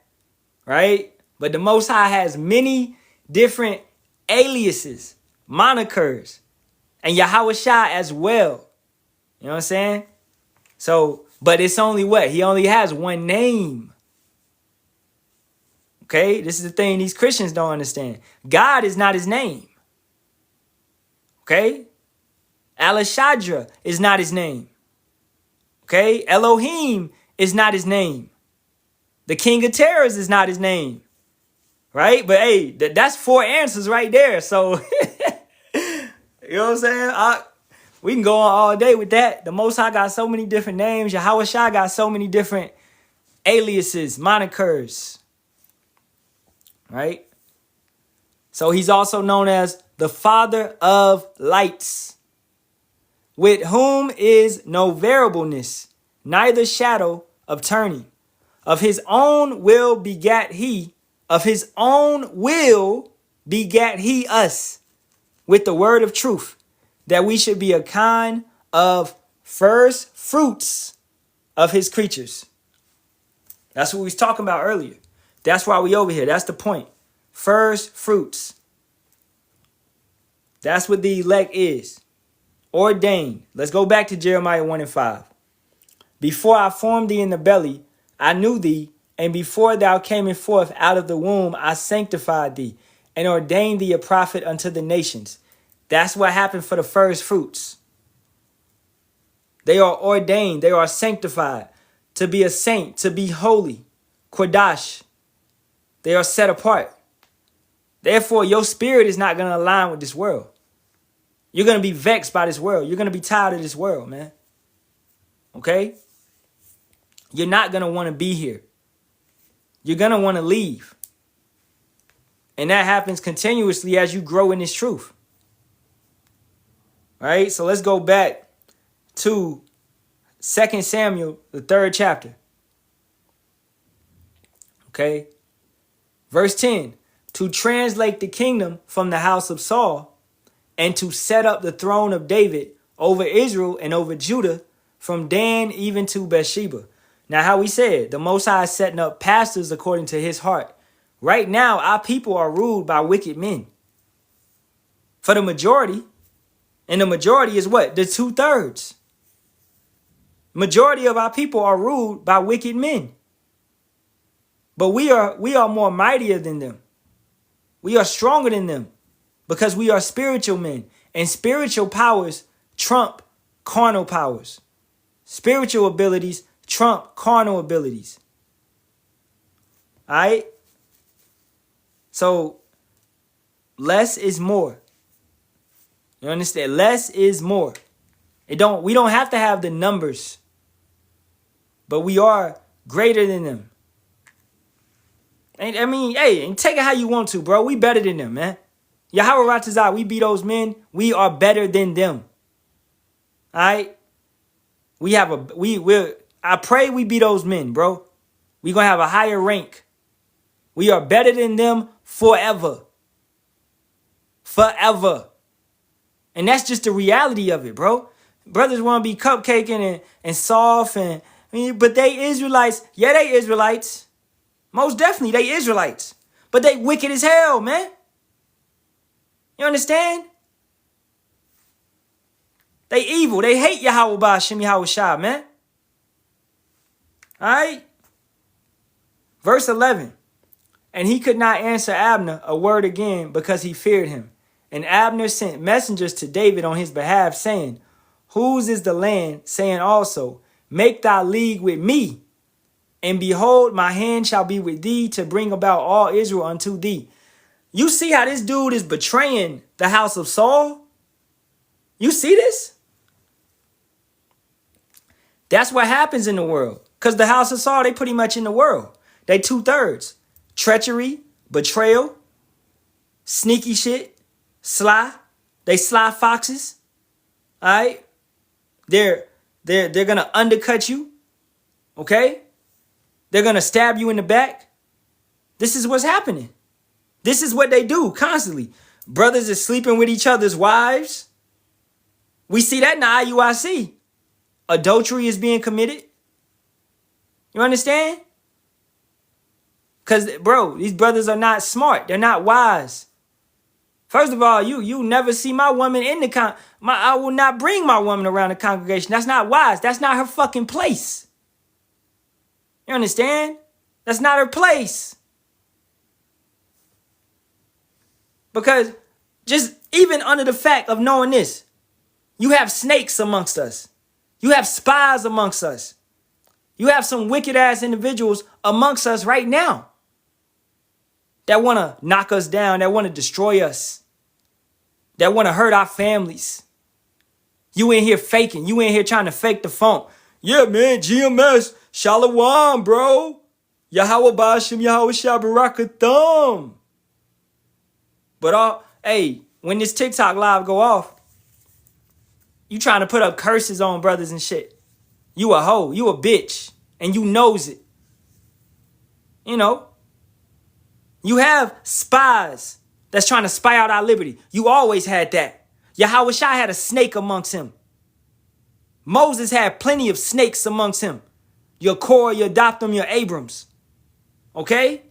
Right? But the Most High has many different aliases, monikers, and Yahawashi as well. You know what I'm saying? So, but it's only what? He only has one name. Okay? This is the thing these Christians don't understand. God is not his name. Okay? Alashadra is not his name. Okay? Elohim is not his name. The King of Terrors is not his name. Right? But hey, that's 4 answers right there. So, you know what I'm saying? We can go on all day with that. The Most High got so many different names. Yahawashi got so many different aliases, monikers. Right? So he's also known as the Father of lights, with whom is no variableness, neither shadow of turning. Of his own will begat he, of his own will begat he us with the word of truth, that we should be a kind of first fruits of his creatures. That's what we was talking about earlier. That's why we over here. That's the point. First fruits. That's what the elect is. Ordained. Let's go back to Jeremiah 1 and 5. Before I formed thee in the belly, I knew thee, and before thou camest forth out of the womb, I sanctified thee, and ordained thee a prophet unto the nations. That's what happened for the first fruits. They are ordained, they are sanctified to be a saint, to be holy. Kodash. They are set apart. Therefore, your spirit is not going to align with this world. You're going to be vexed by this world. You're going to be tired of this world, man. Okay? You're not going to want to be here. You're going to want to leave. And that happens continuously as you grow in this truth. All right? So let's go back to 2 Samuel, the 3rd chapter. Okay? Verse 10. To translate the kingdom from the house of Saul, and to set up the throne of David over Israel and over Judah, from Dan even to Bathsheba. Now, how we said, the Most High is setting up pastors according to his heart. Right now, our people are ruled by wicked men. For the majority, and the majority is what? The 2/3. Majority of our people are ruled by wicked men. But we are more mightier than them. We are stronger than them because we are spiritual men, and spiritual powers trump carnal powers. Spiritual abilities trump carnal abilities. All right? So less is more. You understand? Less is more. We don't have to have the numbers, but we are greater than them. I mean, hey, and take it how you want to, bro. We better than them, man. Yahawah, we beat those men. We are better than them. All right? I pray we beat those men, bro. We're going to have a higher rank. We are better than them forever. Forever. And that's just the reality of it, bro. Brothers want to be cupcaking and soft, but they Israelites. Yeah, they Israelites. Most definitely, they Israelites. But they wicked as hell, man. You understand? They evil. They hate Yahawah, Bahasham, Yahawashi, man. All right? Verse 11. And he could not answer Abner a word again because he feared him. And Abner sent messengers to David on his behalf, saying, whose is the land? Saying also, make thy league with me. And behold, my hand shall be with thee to bring about all Israel unto thee. You see how this dude is betraying the house of Saul? You see this? That's what happens in the world. Because the house of Saul, they pretty much in the world. They 2/3. Treachery, betrayal, sneaky shit, sly. They sly foxes. All right? They're going to undercut you. Okay? They're going to stab you in the back. This is what's happening. This is what they do constantly. Brothers are sleeping with each other's wives. We see that in the IUIC. Adultery is being committed. You understand? Because, bro, these brothers are not smart. They're not wise. First of all, you never see my woman in the I will not bring my woman around the congregation. That's not wise. That's not her fucking place. You understand? That's not her place. Because just even under the fact of knowing this, you have snakes amongst us. You have spies amongst us. You have some wicked ass individuals amongst us right now that want to knock us down, that want to destroy us, that want to hurt our families. You in here faking. You in here trying to fake the funk. Yeah, man, GMS, Shalawam, bro. Yahawah, Bahasham, Yahawashi, Barak, Ahtham. But when this TikTok live go off, you trying to put up curses on brothers and shit. You a hoe. You a bitch. And you knows it. You know. You have spies that's trying to spy out our liberty. You always had that. Yahawashi had a snake amongst him. Moses had plenty of snakes amongst him. Your Korah, your Ahtham, your Abrams. Okay?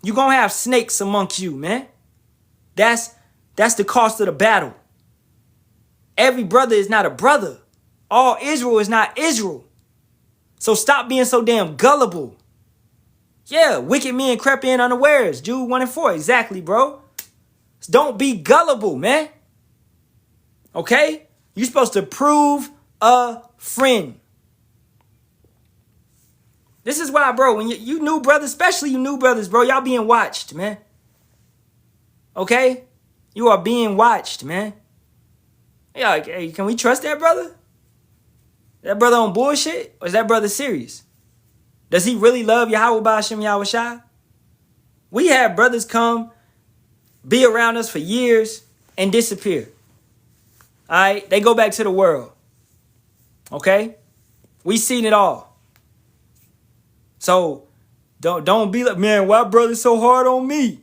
You're going to have snakes amongst you, man. That's the cost of the battle. Every brother is not a brother. All Israel is not Israel. So stop being so damn gullible. Yeah, wicked men crept in unawares. Jude 1 and 4. Exactly, bro. Don't be gullible, man. Okay? You're supposed to prove a friend. This is why, bro, when you new brothers, especially you new brothers, bro, y'all being watched, man. Okay? You are being watched, man. Yeah, like, hey, can we trust that brother? That brother on bullshit? Or is that brother serious? Does he really love Yahawah, Bahasham, Yahawashi? We had brothers come, be around us for years, and disappear. All right? They go back to the world. Okay? We seen it all. So, don't be like, man, why brother so hard on me?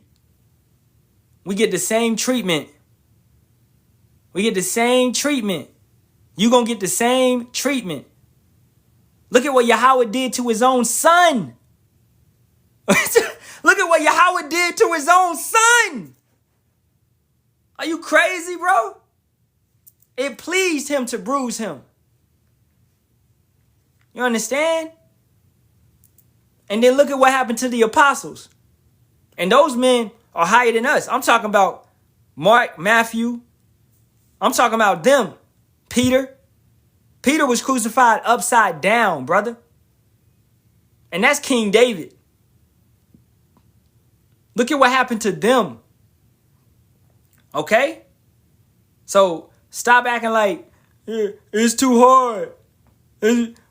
We get the same treatment. We get the same treatment. You gonna get the same treatment. Look at what Yahawah did to his own son. Look at what Yahawah did to his own son. Are you crazy, bro? It pleased him to bruise him. You understand? And then look at what happened to the apostles. And those men are higher than us. I'm talking about Mark, Matthew. I'm talking about them. Peter. Peter was crucified upside down, brother. And that's King David. Look at what happened to them. Okay? So stop acting like it's too hard.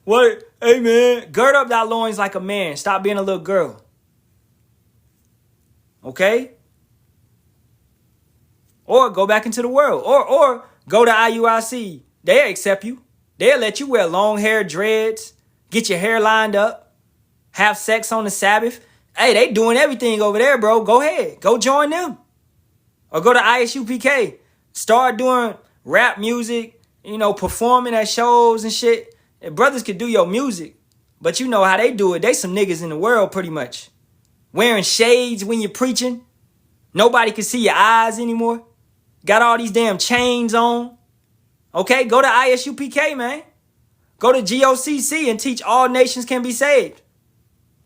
What? Hey, man, gird up thy loins like a man. Stop being a little girl. Okay? Or go back into the world. Or go to IUIC. They'll accept you. They'll let you wear long hair, dreads, get your hair lined up, have sex on the Sabbath. Hey, they doing everything over there, bro. Go ahead. Go join them. Or go to ISUPK. Start doing rap music, performing at shows and shit. And brothers could do your music, but you know how they do it. They some niggas in the world pretty much. Wearing shades when you're preaching. Nobody can see your eyes anymore. Got all these damn chains on. Okay, go to ISUPK, man. Go to GOCC and teach all nations can be saved.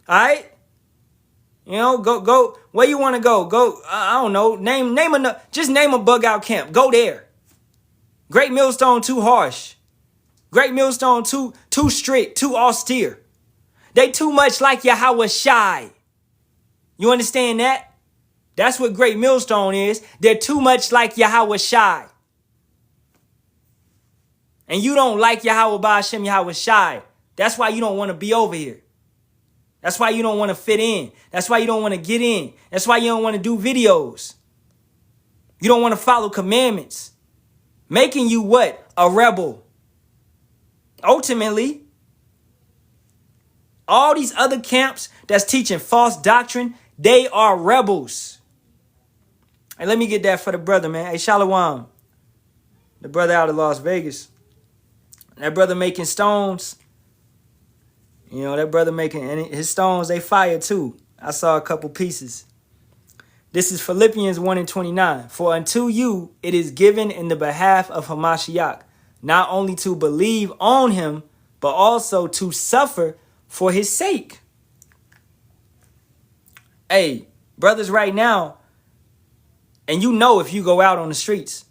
All right? Go. Where you want to go? Go, I don't know. Just name a bug out camp. Go there. Great Millstone too harsh. Great Millstone too strict, too austere. They too much like Yahawashi. You understand that? That's what Great Millstone is. They're too much like Yahawashi. And you don't like Yahawah, Bahasham, Yahawashi. That's why you don't want to be over here. That's why you don't want to fit in. That's why you don't want to get in. That's why you don't want to do videos. You don't want to follow commandments. Making you what? A rebel. Ultimately, all these other camps that's teaching false doctrine, they are rebels. Hey, let me get that for the brother, man. Hey, Shalawam. The brother out of Las Vegas. That brother making stones. That brother making, and his stones, they fire too. I saw a couple pieces. This is Philippians 1 and 29. For unto you it is given in the behalf of Hamashiach, not only to believe on him, but also to suffer for his sake. Hey, brothers right now, and if you go out on the streets,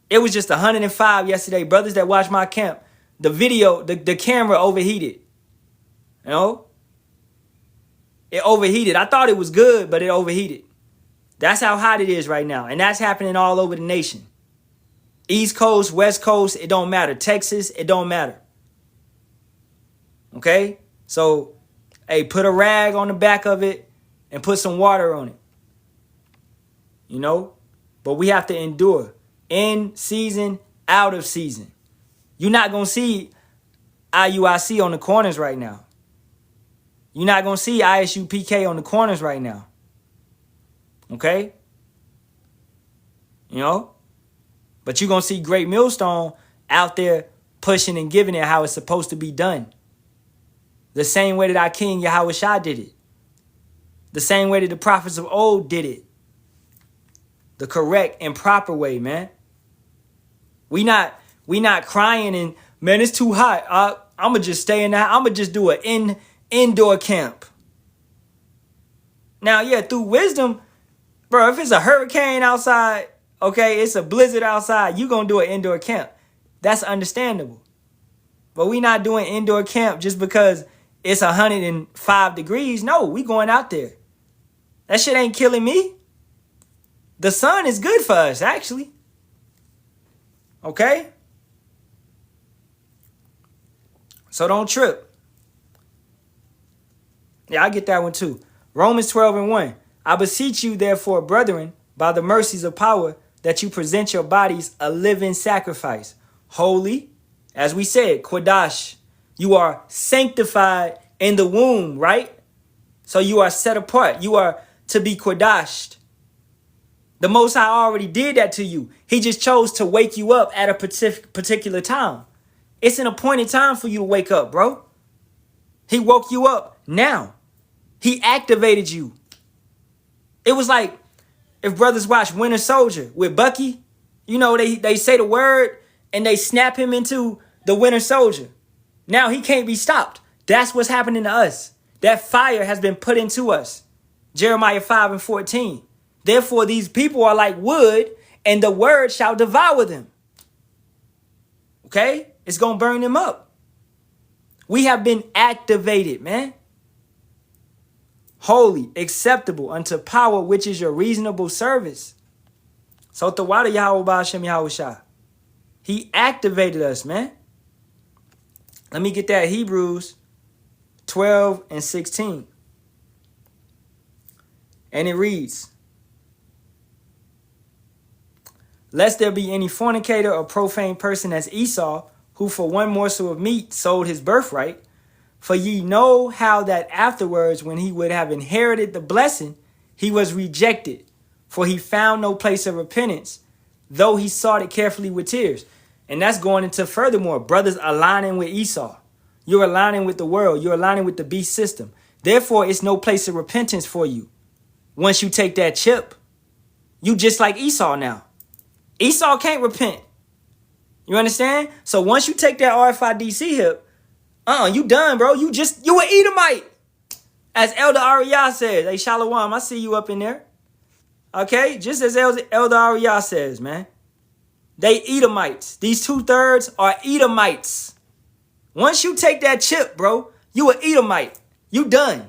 it was just 105 yesterday. Brothers that watched my camp, the video, the camera overheated. It overheated. I thought it was good, but it overheated. That's how hot it is right now. And that's happening all over the nation. East Coast, West Coast, it don't matter. Texas, it don't matter. Okay? So, hey, put a rag on the back of it and put some water on it. But we have to endure. In season, out of season. You're not going to see IUIC on the corners right now. You're not going to see ISUPK on the corners right now. Okay? You know? But you're going to see Great Millstone out there pushing and giving it how it's supposed to be done. The same way that our King Yahawashi did it. The same way that the prophets of old did it. The correct and proper way, man. We not crying and, man, it's too hot. I'm going to just stay in there. I'm going to just do an indoor camp. Now, yeah, through wisdom, bro, if it's a hurricane outside, okay, it's a blizzard outside, you going to do an indoor camp. That's understandable. But we not doing indoor camp just because it's 105 degrees. No, we going out there. That shit ain't killing me. The sun is good for us, actually. Okay? So don't trip. Yeah, I get that one too. Romans 12:1. I beseech you, therefore, brethren, by the mercies of power, that you present your bodies a living sacrifice, holy, as we said, Kodash. You are sanctified in the womb, right? So you are set apart. You are to be Kodashed. The Most High already did that to you. He just chose to wake you up at a particular time. It's an appointed time for you to wake up, bro. He woke you up now. He activated you. It was like if brothers watch Winter Soldier with Bucky, you know, they say the word and they snap him into the Winter Soldier. Now he can't be stopped. That's what's happening to us. That fire has been put into us. Jeremiah 5:14. Therefore, these people are like wood, and the word shall devour them. Okay? It's going to burn them up. We have been activated, man. Holy, acceptable unto power, which is your reasonable service. So, Tawada Yahawah Bahasham Yahawashi. He activated us, man. Let me get that. Hebrews 12:16. And it reads, lest there be any fornicator or profane person as Esau, who for one morsel of meat sold his birthright. For ye know how that afterwards, when he would have inherited the blessing, he was rejected, for he found no place of repentance, though he sought it carefully with tears. And that's going into furthermore, brothers aligning with Esau. You're aligning with the world. You're aligning with the beast system. Therefore, it's no place of repentance for you. Once you take that chip, you just like Esau now. Esau can't repent. You understand? So once you take that RFIDC hip, you done, bro. You an Edomite. As Elder Ariyah says, hey, Shalawam, I see you up in there. Okay? Just as Elder Ariyah says, man. They Edomites. These 2/3 are Edomites. Once you take that chip, bro, you an Edomite. You done.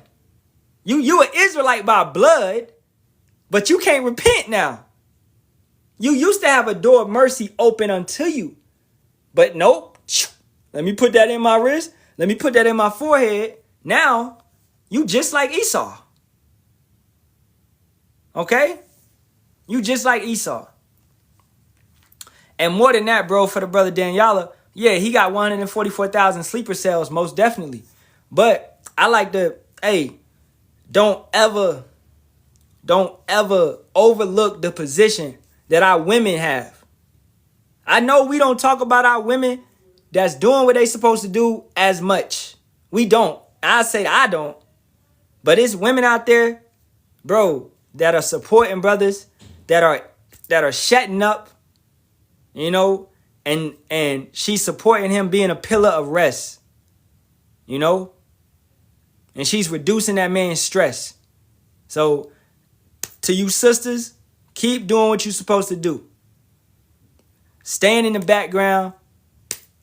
You an Israelite by blood, but you can't repent now. You used to have a door of mercy open unto you. But nope. Let me put that in my wrist. Let me put that in my forehead. Now, you just like Esau. Okay? You just like Esau. And more than that, bro, for the brother Daniela, yeah, he got 144,000 sleeper cells, most definitely. But I like to, hey, don't ever overlook the position that our women have. I know we don't talk about our women that's doing what they supposed to do as much. We don't. I say I don't. But it's women out there, bro, that are supporting brothers, that are shutting up, you know, and she's supporting him being a pillar of rest, you know, and she's reducing that man's stress. So to you sisters, keep doing what you're supposed to do. Staying in the background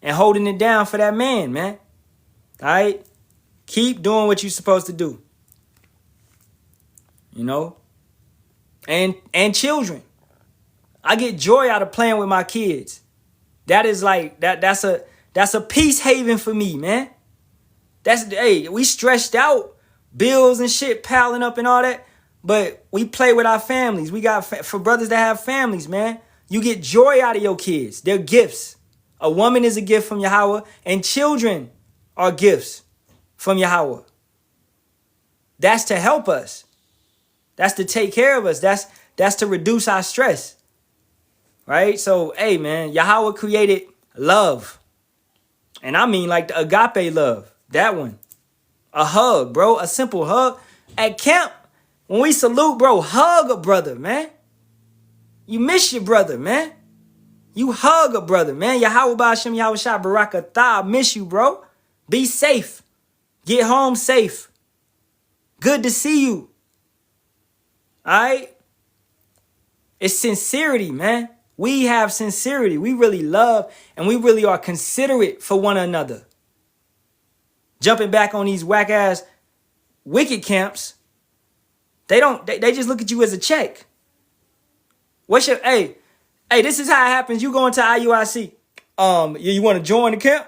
and holding it down for that man, man. All right? Keep doing what you're supposed to do. You know? And children. I get joy out of playing with my kids. That is like, that's a peace haven for me, man. Hey, we stretched out, bills and shit piling up and all that. But we play with our families. We got, for brothers that have families, man, you get joy out of your kids. They're gifts. A woman is a gift from Yahawah, and children are gifts from Yahawah. That's to help us. That's to take care of us. That's to reduce our stress. Right? So, hey, man, Yahawah created love. And I mean like the agape love. That one. A hug, bro. A simple hug. At camp, when we salute, bro, hug a brother, man. You miss your brother, man. You hug a brother, man. Yahawah, Bahasham, Yahawashi, Barak, Ahtham. I miss you, bro. Be safe. Get home safe. Good to see you. All right? It's sincerity, man. We have sincerity. We really love and we really are considerate for one another. Jumping back on these whack-ass wicked camps, they just look at you as a check. Hey, this is how it happens. You go into IUIC. You want to join the camp?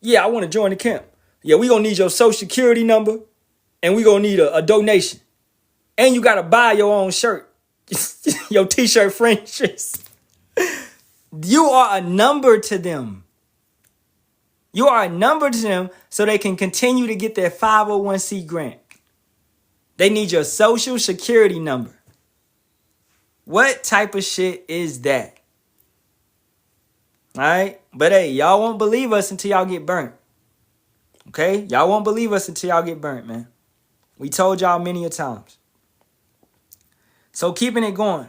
Yeah, I want to join the camp. Yeah, we gonna need your social security number and we gonna need a donation. And you gotta buy your own shirt. Your t-shirt franchise. You are a number to them. You are a number to them so they can continue to get their 501c grant. They need your social security number. What type of shit is that? All right? But hey, y'all won't believe us until y'all get burnt. Okay? Y'all won't believe us until y'all get burnt, man. We told y'all many a times. So keeping it going.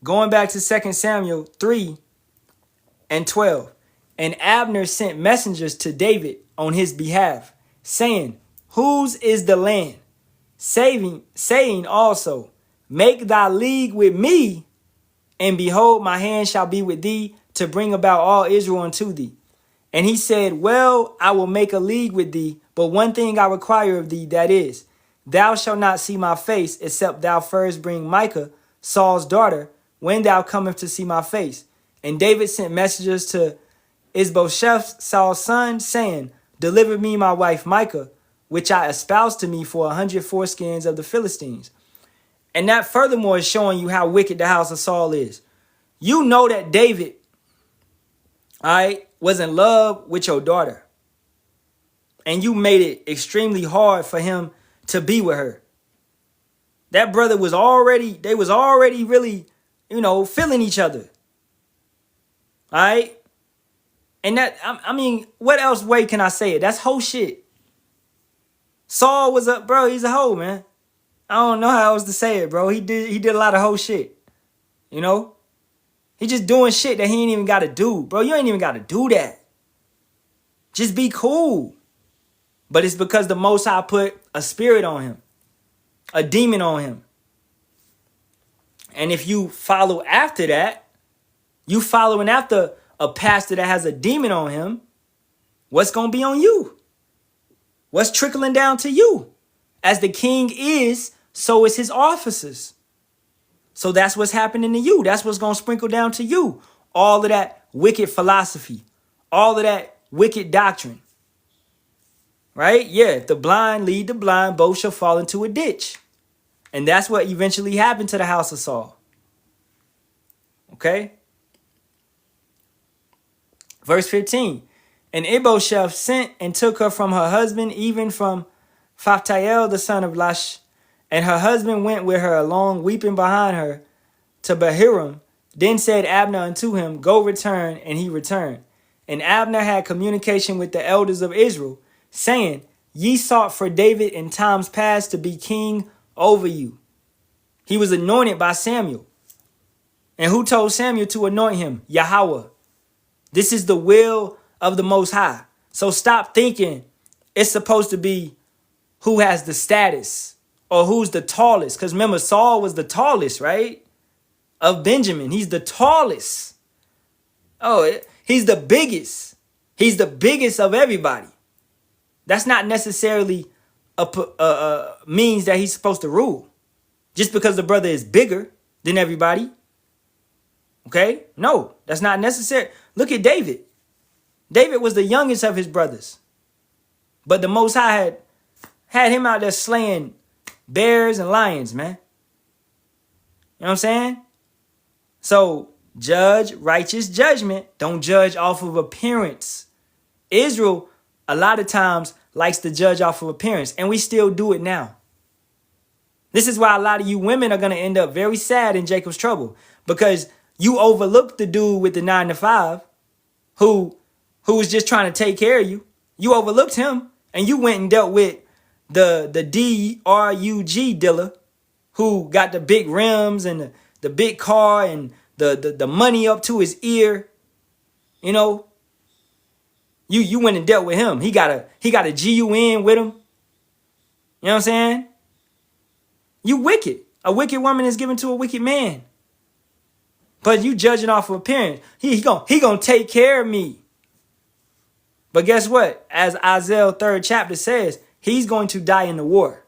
Going back to 2 Samuel 3:12. And Abner sent messengers to David on his behalf, saying, whose is the land? Saying also, make thy league with me, and behold, my hand shall be with thee to bring about all Israel unto thee. And he said, well, I will make a league with thee, but one thing I require of thee, that is, thou shalt not see my face, except thou first bring Micah, Saul's daughter, when thou comest to see my face. And David sent messengers to Ishbosheth, Saul's son, saying, deliver me my wife Micah, which I espoused to me for 100 foreskins of the Philistines. And that furthermore is showing you how wicked the house of Saul is. You know that David, all right, was in love with your daughter. And you made it extremely hard for him to be with her. That brother was already really, feeling each other. All right? And that, I mean, what else way can I say it? That's whole shit. Saul was bro, he's a hoe, man. I don't know how else to say it, bro. He did a lot of whole shit. You know? He just doing shit that he ain't even got to do. Bro, you ain't even got to do that. Just be cool. But it's because the Most High put a spirit on him. A demon on him. And if you follow after that, you following after a pastor that has a demon on him, what's going to be on you? What's trickling down to you? As the king is, so is his officers. So that's what's happening to you. That's what's going to sprinkle down to you. All of that wicked philosophy. All of that wicked doctrine. Right? Yeah, if the blind lead the blind, both shall fall into a ditch. And that's what eventually happened to the house of Saul. Okay? Verse 15. And Ishbosheth sent and took her from her husband, even from Phathtael, the son of Lash. And her husband went with her along, weeping behind her, to Bahiram. Then said Abner unto him, go return, and he returned. And Abner had communication with the elders of Israel, saying, ye sought for David in times past to be king over you. He was anointed by Samuel. And who told Samuel to anoint him? Yahawah. This is the will of the Most High. So stop thinking it's supposed to be who has the status or who's the tallest. Because remember, Saul was the tallest, right? Of Benjamin. He's the tallest. Oh, he's the biggest. He's the biggest of everybody. That's not necessarily a means that he's supposed to rule. Just because the brother is bigger than everybody. Okay? No, that's not necessary. Look at David. David was the youngest of his brothers. But the Most High had him out there slaying bears and lions, man. You know what I'm saying? So, judge righteous judgment. Don't judge off of appearance. Israel a lot of times likes to judge off of appearance, and we still do it now. This is why a lot of you women are going to end up very sad in Jacob's trouble, because you overlooked the dude with the 9-to-5 who was just trying to take care of you. You overlooked him, and you went and dealt with the DRUG dealer who got the big rims and the big car and the money up to his ear. You know, you went and dealt with him. He got a GUN with him. You know what I'm saying? You wicked. A wicked woman is given to a wicked man. But you judging off of appearance. He gonna take care of me. But guess what? As Isaiah 3rd chapter says, he's going to die in the war.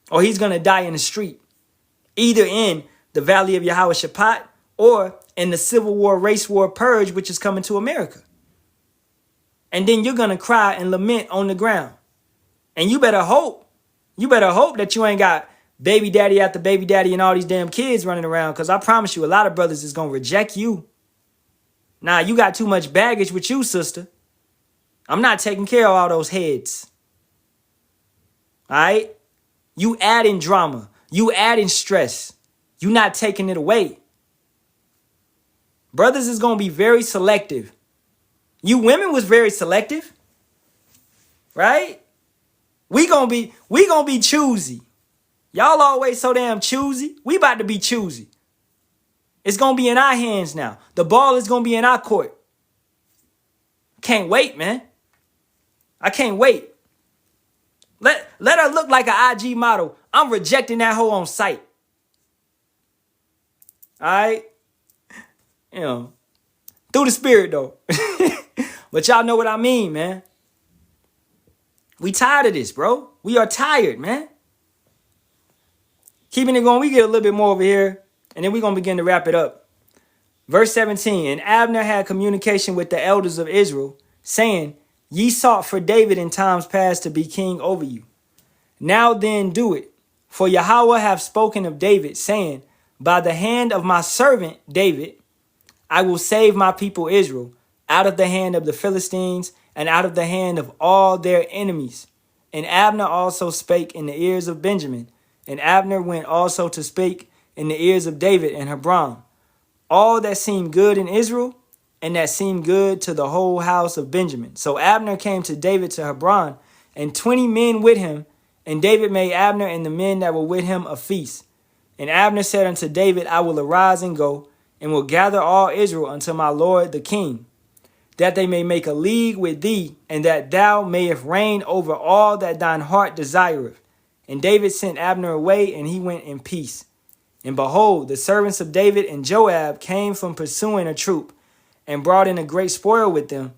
Or he's going to die in the street. Either in the valley of Yahawashi or in the civil war, race war purge, which is coming to America. And then you're going to cry and lament on the ground. And you better hope that you ain't got baby daddy after baby daddy and all these damn kids running around. Because I promise you, a lot of brothers is going to reject you. Nah, you got too much baggage with you, sister. I'm not taking care of all those heads. All right? You adding drama. You adding stress. You not taking it away. Brothers is going to be very selective. You women was very selective. Right? We gonna be choosy. Y'all always so damn choosy. We about to be choosy. It's going to be in our hands now. The ball is going to be in our court. Can't wait, man. I can't wait. Let her look like an IG model. I'm rejecting that hoe on sight. All right? You know, through the spirit, though. But y'all know what I mean, man. We tired of this, bro. We are tired, man. Keeping it going, we get a little bit more over here, and then we're going to begin to wrap it up. Verse 17, and Abner had communication with the elders of Israel, saying, ye sought for David in times past to be king over you. Now then do it, for Yahawah hath spoken of David, saying, by the hand of my servant David, I will save my people Israel out of the hand of the Philistines and out of the hand of all their enemies. And Abner also spake in the ears of Benjamin, and Abner went also to speak in the ears of David and Hebron, all that seemed good in Israel, and that seemed good to the whole house of Benjamin. So Abner came to David to Hebron, and 20 men with him, and David made Abner and the men that were with him a feast. And Abner said unto David, I will arise and go, and will gather all Israel unto my lord the king, that they may make a league with thee, and that thou mayest reign over all that thine heart desireth. And David sent Abner away, and he went in peace. And behold, the servants of David and Joab came from pursuing a troop, and brought in a great spoil with them.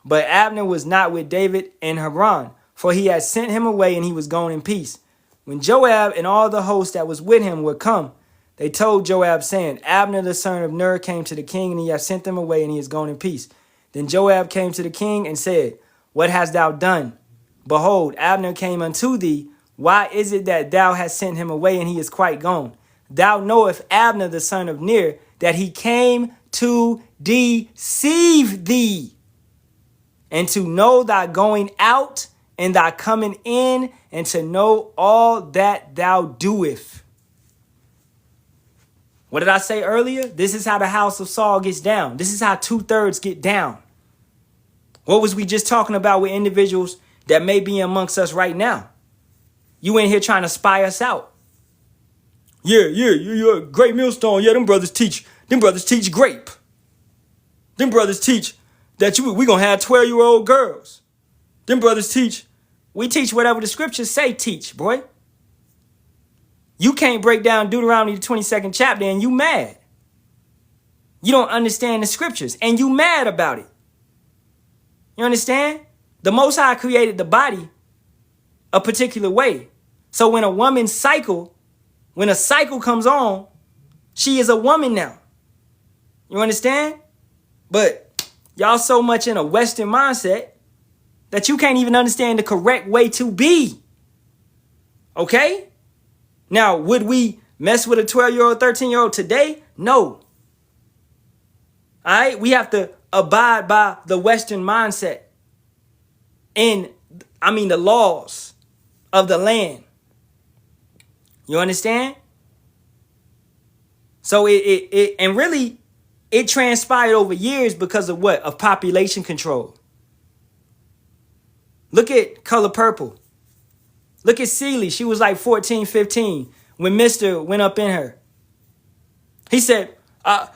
But Abner was not with David in Hebron, for he had sent him away, and he was gone in peace. When Joab and all the host that was with him were come, they told Joab, saying, Abner the son of Ner came to the king, and he hath sent them away, and he is gone in peace. Then Joab came to the king and said, what hast thou done? Behold, Abner came unto thee. Why is it that thou hast sent him away, and he is quite gone? Thou knowest Abner the son of Ner, that he came to deceive thee, and to know thy going out and thy coming in, and to know all that thou doest. What did I say earlier? This is how the house of Saul gets down. This is how 2/3 get down. What was we just talking about with individuals that may be amongst us right now? You in here trying to spy us out. Yeah, Great Millstone. Yeah, them brothers teach grape. Them brothers teach that we going to have 12-year-old girls. Them brothers we teach whatever the scriptures say teach, boy. You can't break down Deuteronomy the 22nd chapter and you mad. You don't understand the scriptures and you mad about it. You understand? The Most High created the body a particular way. So when a cycle comes on, she is a woman now. You understand? But y'all so much in a Western mindset that you can't even understand the correct way to be. Okay? Now, would we mess with a 12-year-old, 13-year-old today? No. All right? We have to abide by the Western mindset. the laws of the land. You understand? So it transpired over years because of what? Of population control. Look at Color Purple. Look at Celie. She was like 14, 15 when Mr. went up in her. He said, I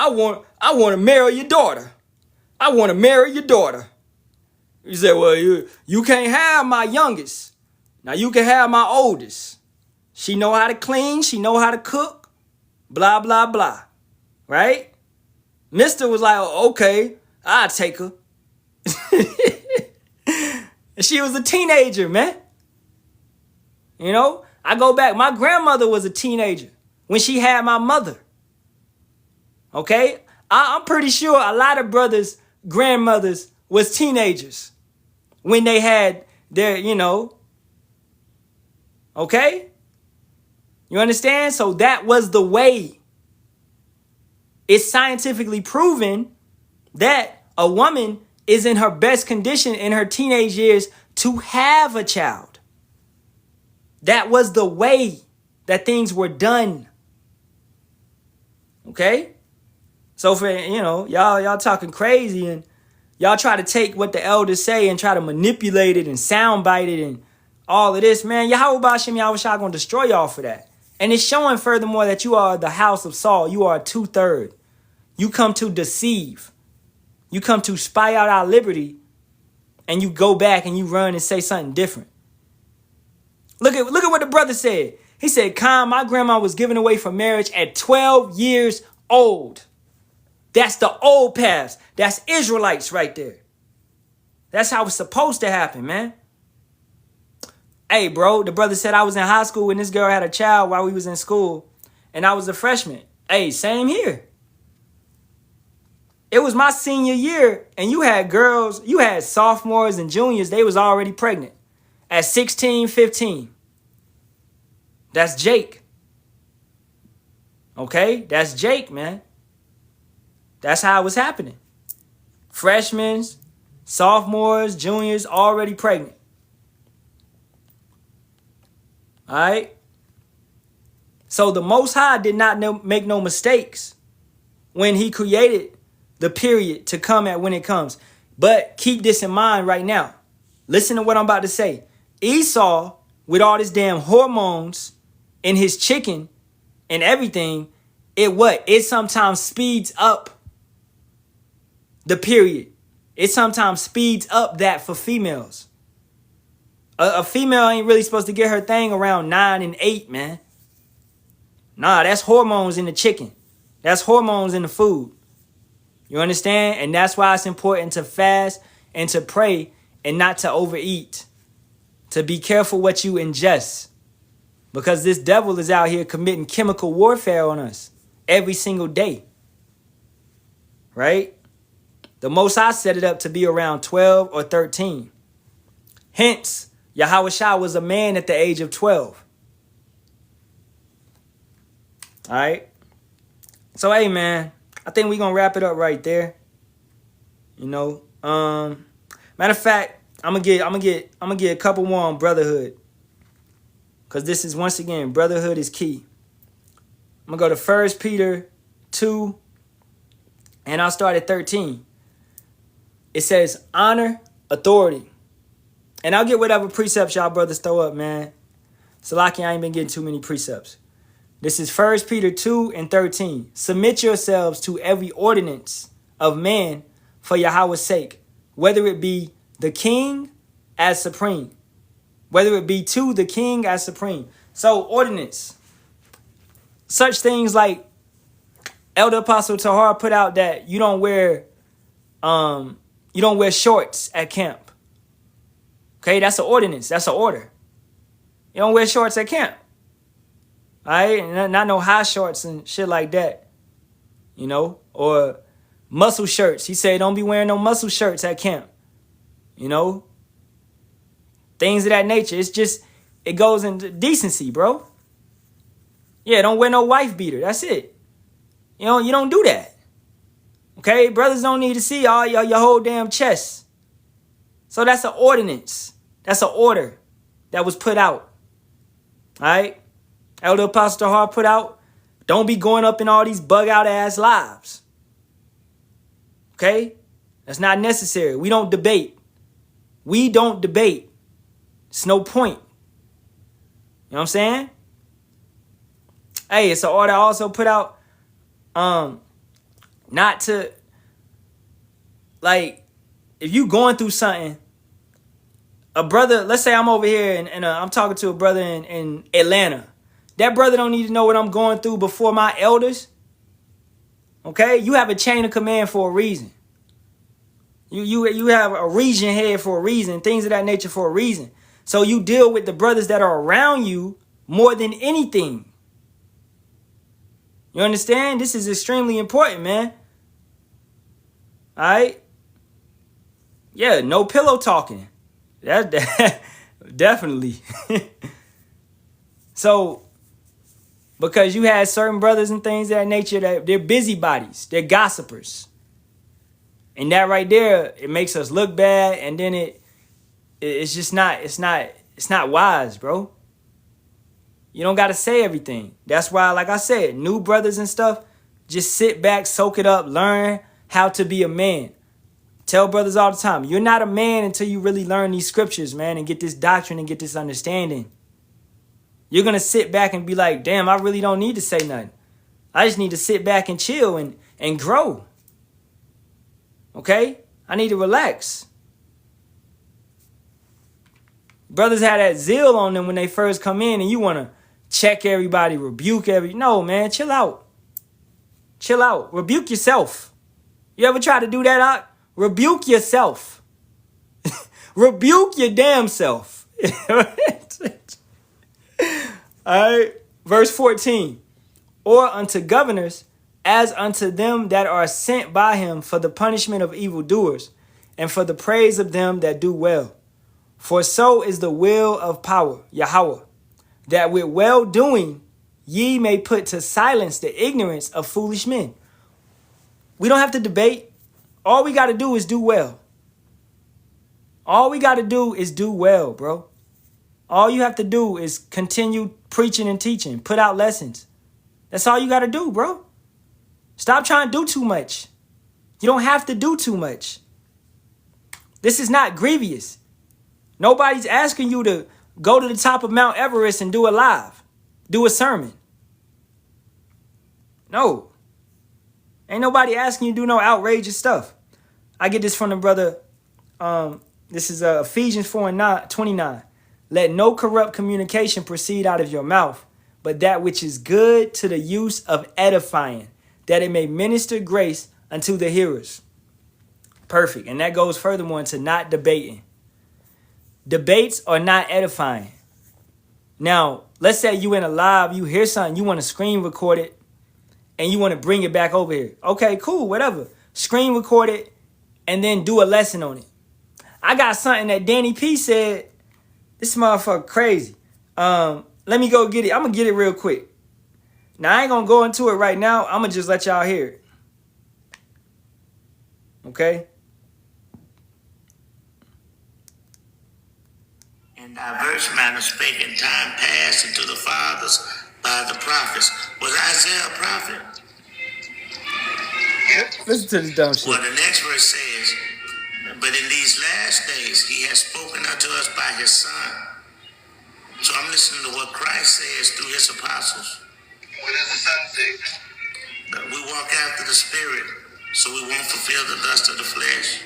want to marry your daughter. I want to marry your daughter. He said, well, you can't have my youngest. Now you can have my oldest. She know how to clean. She know how to cook. Blah, blah, blah. Right? Mr. was like, okay, I'll take her. And she was a teenager, man. You know, I go back. My grandmother was a teenager when she had my mother. Okay? I'm pretty sure a lot of brothers' grandmothers was teenagers when they had their, okay? You understand? So that was the way. It's scientifically proven that a woman is in her best condition in her teenage years to have a child. That was the way that things were done. Okay? So for, y'all talking crazy and y'all try to take what the elders say and try to manipulate it and soundbite it and all of this, man. Yahawah, Bahasham, Yahawashi gonna destroy y'all for that. And it's showing furthermore that you are the house of Saul. You are 2/3. You come to deceive. You come to spy out our liberty, and you go back and you run and say something different. Look at what the brother said. He said, Khan, my grandma was given away for marriage at 12 years old. That's the old paths. That's Israelites right there. That's how it's supposed to happen, man. Hey, bro, the brother said I was in high school when this girl had a child while we was in school, and I was a freshman. Hey, same here. It was my senior year, and you had girls, you had sophomores and juniors, they was already pregnant at 16, 15. That's Jake. Okay? That's Jake, man. That's how it was happening. Freshmen, sophomores, juniors, already pregnant. All right? So the Most High did not make no mistakes when he created the period to come at when it comes. But keep this in mind right now. Listen to what I'm about to say. Esau, with all this damn hormones in his chicken and everything, it sometimes speeds up the period. It sometimes speeds up that for females. A female ain't really supposed to get her thing around 9 and 8, man. Nah, that's hormones in the chicken. That's hormones in the food. You understand? And that's why it's important to fast and to pray and not to overeat. To be careful what you ingest. Because this devil is out here committing chemical warfare on us every single day. Right? The Most High set it up to be around 12 or 13. Hence, Yahawashi was a man at the age of 12. All right? So, hey, man. I think we're going to wrap it up right there. Matter of fact, I'm going to get a couple more on Brotherhood. Because this is, once again, Brotherhood is key. I'm going to go to 1 Peter 2, and I'll start at 13. It says, honor authority. And I'll get whatever precepts y'all brothers throw up, man. Salaki, I ain't been getting too many precepts. This is 1 Peter 2 and 13. Submit yourselves to every ordinance of man for Yahawah's sake, whether it be the king as supreme. Whether it be to the king as supreme. So, ordinance. Such things like Elder Apostle Tahar put out that you don't wear shorts at camp. Okay, that's an ordinance. That's an order. You don't wear shorts at camp. All right, not no high shorts and shit like that, or muscle shirts. He said, don't be wearing no muscle shirts at camp, things of that nature. It's just, it goes into decency, bro. Yeah, don't wear no wife beater. That's it. You don't do that. Okay, brothers don't need to see all your whole damn chest. So that's an ordinance. That's an order that was put out. All right? Elder Apostle Hart put out, don't be going up in all these bug-out ass lives. Okay? That's not necessary. We don't debate. We don't debate. It's no point. You know what I'm saying? Hey, it's an order I also put out not to, like, if you going through something, a brother, let's say I'm over here and I'm talking to a brother in Atlanta. That brother don't need to know what I'm going through before my elders. Okay? You have a chain of command for a reason. You have a region head for a reason, things of that nature for a reason. So you deal with the brothers that are around you more than anything. You understand? This is extremely important, man. All right? Yeah, no pillow talking. That definitely. So, because you had certain brothers and things of that nature that they're busybodies, they're gossipers. And that right there, it makes us look bad, and then it's just not, it's not wise, bro. You don't got to say everything. That's why, like I said, new brothers and stuff, just sit back, soak it up, learn how to be a man. Tell brothers all the time, you're not a man until you really learn these scriptures, man, and get this doctrine and get this understanding. You're going to sit back and be like, damn, I really don't need to say nothing. I just need to sit back and chill and grow. Okay? I need to relax. Brothers have that zeal on them when they first come in and you want to check everybody, rebuke no, man, chill out. Chill out. Rebuke yourself. You ever try to do that out? Rebuke yourself. Rebuke your damn self. All right. Verse 14. Or unto governors, as unto them that are sent by him for the punishment of evildoers, and for the praise of them that do well. For so is the will of power, Yahawah, that with well-doing ye may put to silence the ignorance of foolish men. We don't have to debate. All we got to do is do well. All we got to do is do well, bro. All you have to do is continue preaching and teaching. Put out lessons. That's all you got to do, bro. Stop trying to do too much. You don't have to do too much. This is not grievous. Nobody's asking you to go to the top of Mount Everest and do a live. Do a sermon. No. Ain't nobody asking you to do no outrageous stuff. I get this from the brother. This is Ephesians 4:29. Let no corrupt communication proceed out of your mouth, but that which is good to the use of edifying, that it may minister grace unto the hearers. Perfect. And that goes furthermore into not debating. Debates are not edifying. Now, let's say you in a live, you hear something, you want to screen record it, and you want to bring it back over here. Okay, cool, whatever. Screen record it, and then do a lesson on it. I got something that Danny P said. This motherfucker crazy. Let me go get it. I'm going to get it real quick. Now, I ain't going to go into it right now. I'm going to just let y'all hear it. Okay? In diverse manner spake in time past unto the fathers by the prophets. Was Isaiah a prophet? Listen to this dumb shit. Well, the next verse says, but in these last days he has spoken unto us by his Son. So I'm listening to what Christ says through his apostles. What does the Son say? That we walk after the Spirit, so we won't fulfill the lust of the flesh.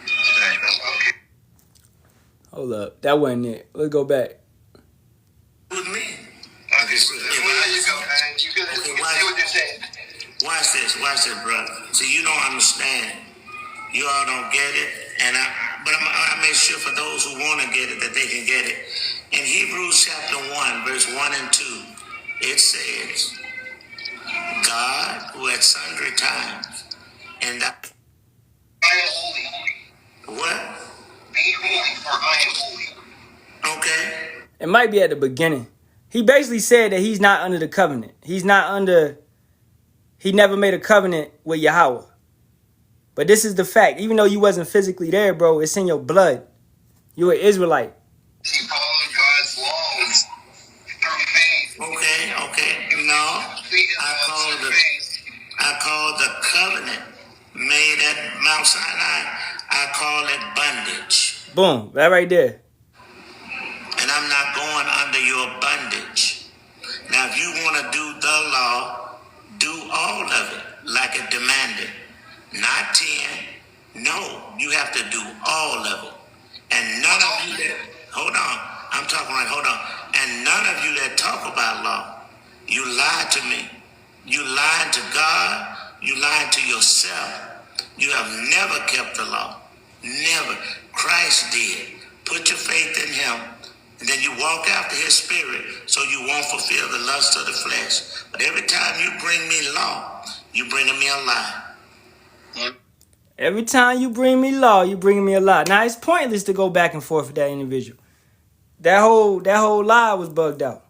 Okay. Hold up. That wasn't it. Let's go back. With me. Okay, so there you go. And you can see what you're saying. Watch this, brother. See, you don't understand. You all don't get it, but I make sure for those who want to get it that they can get it. In Hebrews chapter 1, verse 1 and 2, it says, God, who at sundry times, and I am holy. What? Be holy, for I am holy. Okay. It might be at the beginning. He basically said that he's not under the covenant. He never made a covenant with Yahawah. But this is the fact. Even though you wasn't physically there, bro, it's in your blood. You're an Israelite. He followed God's laws through faith. Okay. No. I call the covenant made at Mount Sinai, I call it bondage. Boom. That right there. And I'm not going under your bondage. Now, if you want to do the law, do all of it like it demanded. Not 10. No, you have to do all of it. And none of you that, hold on, I'm talking right, hold on. And none of you that talk about law, you lied to me. You lied to God. You lied to yourself. You have never kept the law. Never. Christ did. Put your faith in him. And then you walk after his spirit so you won't fulfill the lust of the flesh. But every time you bring me law, you bringing me a lie. Every time you bring me law, you bringing me a lie. Now, it's pointless to go back and forth with that individual. That whole lie was bugged out.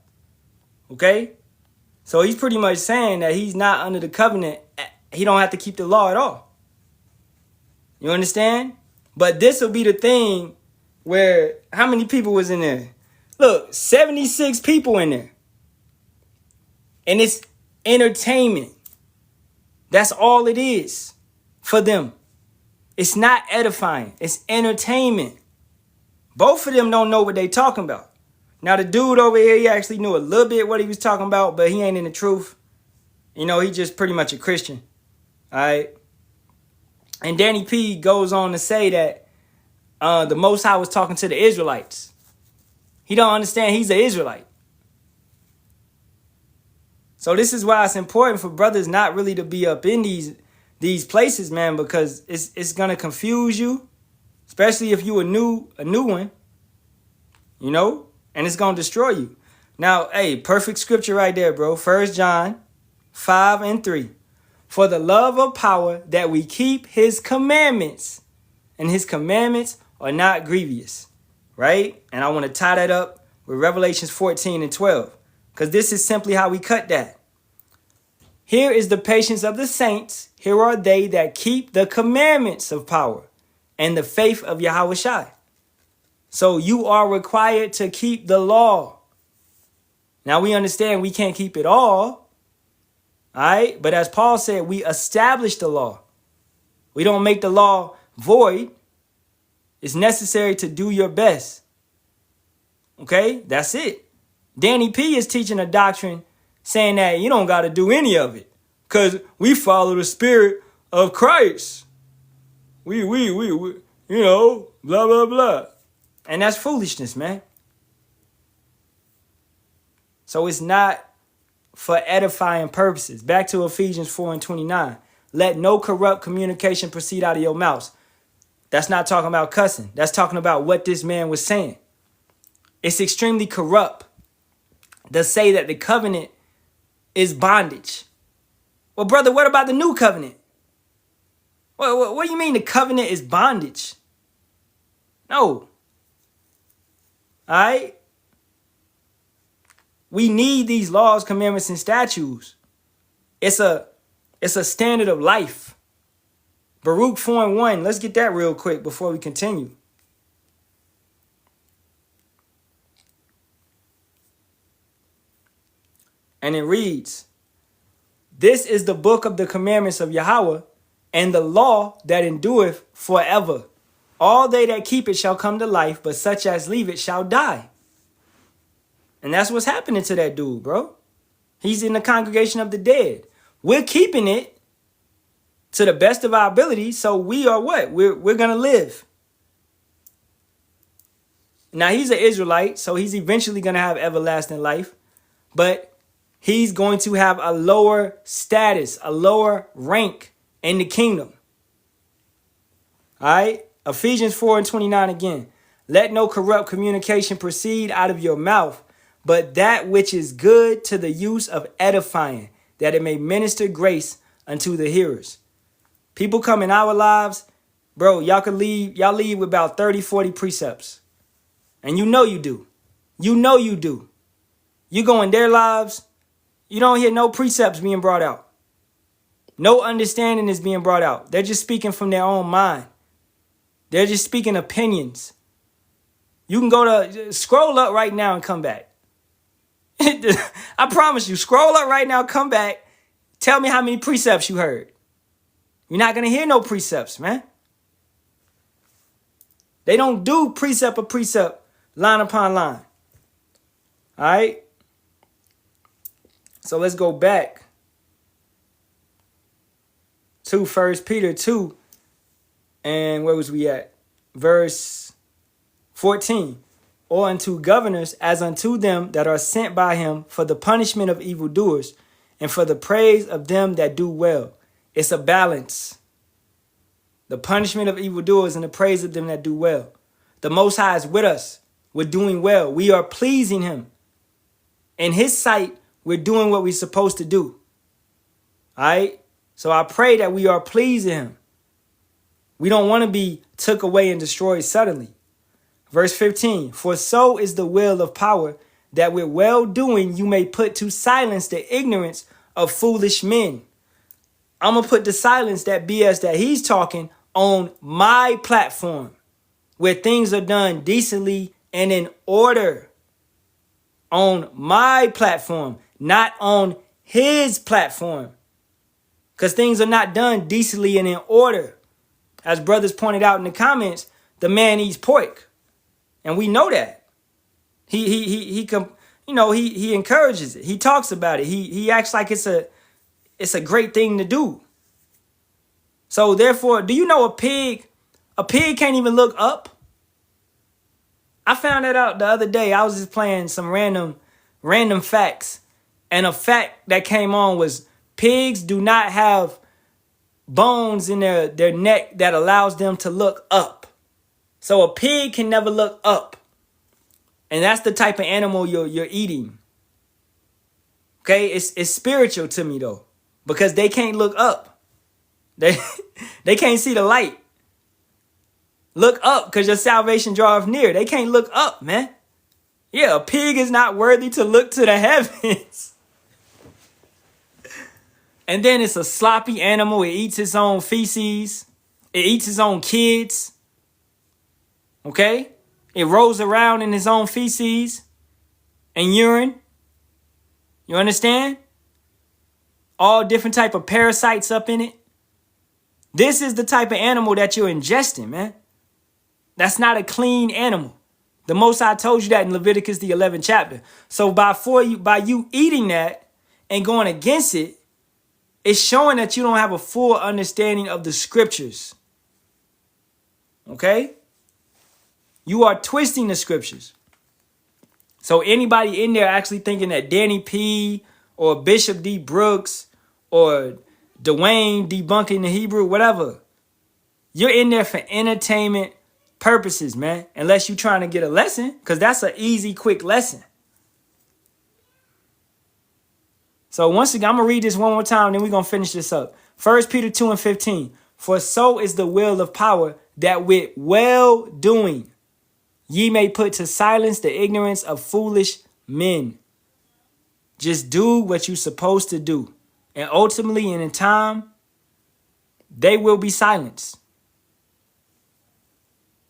Okay? So he's pretty much saying that he's not under the covenant. He don't have to keep the law at all. You understand? But this will be the thing where, how many people was in there? Look, 76 people in there. And it's entertainment. That's all it is for them. It's not edifying. It's entertainment. Both of them don't know what they talking about. Now, the dude over here, he actually knew a little bit what he was talking about, but he ain't in the truth. You know, he just pretty much a Christian. All right? And Danny P goes on to say that the Most High was talking to the Israelites. He don't understand he's an Israelite. So this is why it's important for brothers not really to be up in these places, man, because it's gonna confuse you, especially if you a new one, you know, and it's gonna destroy you. Now, hey, perfect scripture right there, bro. 1 John 5:3. For the love of power that we keep his commandments, and his commandments are not grievous, right? And I want to tie that up with Revelations 14:12, because this is simply how we cut that. Here is the patience of the saints. Here are they that keep the commandments of power and the faith of Yahawashi. So you are required to keep the law. Now we understand we can't keep it all right? But as Paul said, we establish the law. We don't make the law void. It's necessary to do your best. Okay? That's it. Danny P is teaching a doctrine saying that you don't got to do any of it because we follow the spirit of Christ. We, you know, blah, blah, blah. And that's foolishness, man. So it's not for edifying purposes. Back to Ephesians 4:29. Let no corrupt communication proceed out of your mouths. That's not talking about cussing. That's talking about what this man was saying. It's extremely corrupt to say that the covenant is bondage. Well, brother, what about the new covenant? What do you mean the covenant is bondage? No. All right? We need these laws, commandments, and statutes. It's a standard of life. Baruch 4:1. Let's get that real quick before we continue. And it reads, this is the book of the commandments of Yahawah, and the law that endureth forever. All they that keep it shall come to life, but such as leave it shall die. And that's what's happening to that dude, bro. He's in the congregation of the dead. We're keeping it to the best of our ability, so we are what? We're going to live. Now, he's an Israelite, so he's eventually going to have everlasting life. But he's going to have a lower status, a lower rank in the kingdom. All right? Ephesians 4:29 again. Let no corrupt communication proceed out of your mouth, but that which is good to the use of edifying, that it may minister grace unto the hearers. People come in our lives, bro, y'all leave with about 30, 40 precepts. And you know you do. You know you do. You go in their lives, you don't hear no precepts being brought out. No understanding is being brought out. They're just speaking from their own mind. They're just speaking opinions. You can go to, scroll up right now and come back. I promise you, scroll up right now, come back. Tell me how many precepts you heard. You're not going to hear no precepts, man. They don't do precept or precept, line upon line. All right? So let's go back to 1 Peter 2. And where was we at? Verse 14. Or unto governors as unto them that are sent by him for the punishment of evildoers and for the praise of them that do well. It's a balance. The punishment of evildoers and the praise of them that do well. The Most High is with us. We're doing well. We are pleasing him. In his sight, we're doing what we're supposed to do. All right? So I pray that we are pleasing him. We don't want to be took away and destroyed suddenly. Verse 15, for so is the will of power, that with well-doing you may put to silence the ignorance of foolish men. I'm going to put to silence that BS that he's talking on my platform, where things are done decently and in order. On my platform, not on his platform. Because things are not done decently and in order. As brothers pointed out in the comments, the man eats pork. And we know that. He encourages it. He talks about it. He acts like it's a great thing to do. So therefore, do you know a pig can't even look up? I found that out the other day. I was just playing some random facts. And a fact that came on was pigs do not have bones in their neck that allows them to look up. So a pig can never look up. And that's the type of animal you're eating. Okay, it's spiritual to me though, because they can't look up. They can't see the light. Look up, because your salvation draweth near. They can't look up, man. Yeah, a pig is not worthy to look to the heavens. And then it's a sloppy animal. It eats its own feces. It eats its own kids. Okay? It rolls around in its own feces and urine. You understand? All different type of parasites up in it. This is the type of animal that you're ingesting, man. That's not a clean animal. The Most High told you that in Leviticus, the 11th chapter. So by you eating that and going against it, it's showing that you don't have a full understanding of the scriptures. Okay? You are twisting the scriptures. So anybody in there actually thinking that Danny P or Bishop D. Brooks or Dwayne debunking the Hebrew, whatever, you're in there for entertainment purposes, man. Unless you're trying to get a lesson, because that's an easy, quick lesson. So once again, I'm going to read this one more time, then we're going to finish this up. 1 Peter 2 and 15. For so is the will of power, that with well-doing ye may put to silence the ignorance of foolish men. Just do what you're supposed to do. And ultimately, and in time, they will be silenced.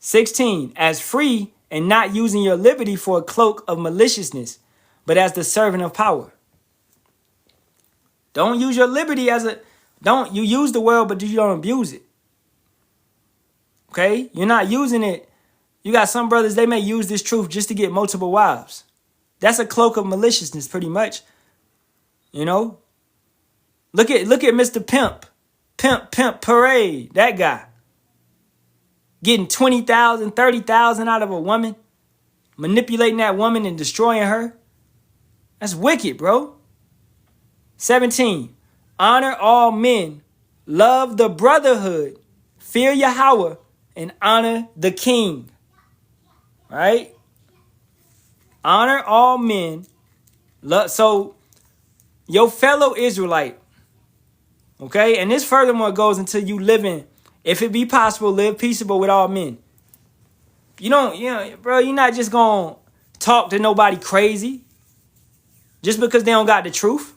16. As free and not using your liberty for a cloak of maliciousness, but as the servant of power. Don't use your liberty you use the world, but you don't abuse it. Okay? You're not using it. You got some brothers, they may use this truth just to get multiple wives. That's a cloak of maliciousness, pretty much. You know? Look at Mr. Pimp Parade, that guy. Getting 20,000, 30,000 out of a woman. Manipulating that woman and destroying her. That's wicked, bro. 17. Honor all men. Love the brotherhood. Fear Yahawah. And honor the king. Right? Honor all men. So, your fellow Israelite. Okay? And this furthermore goes until you living, if it be possible, live peaceable with all men. Bro, you're not just going to talk to nobody crazy. Just because they don't got the truth.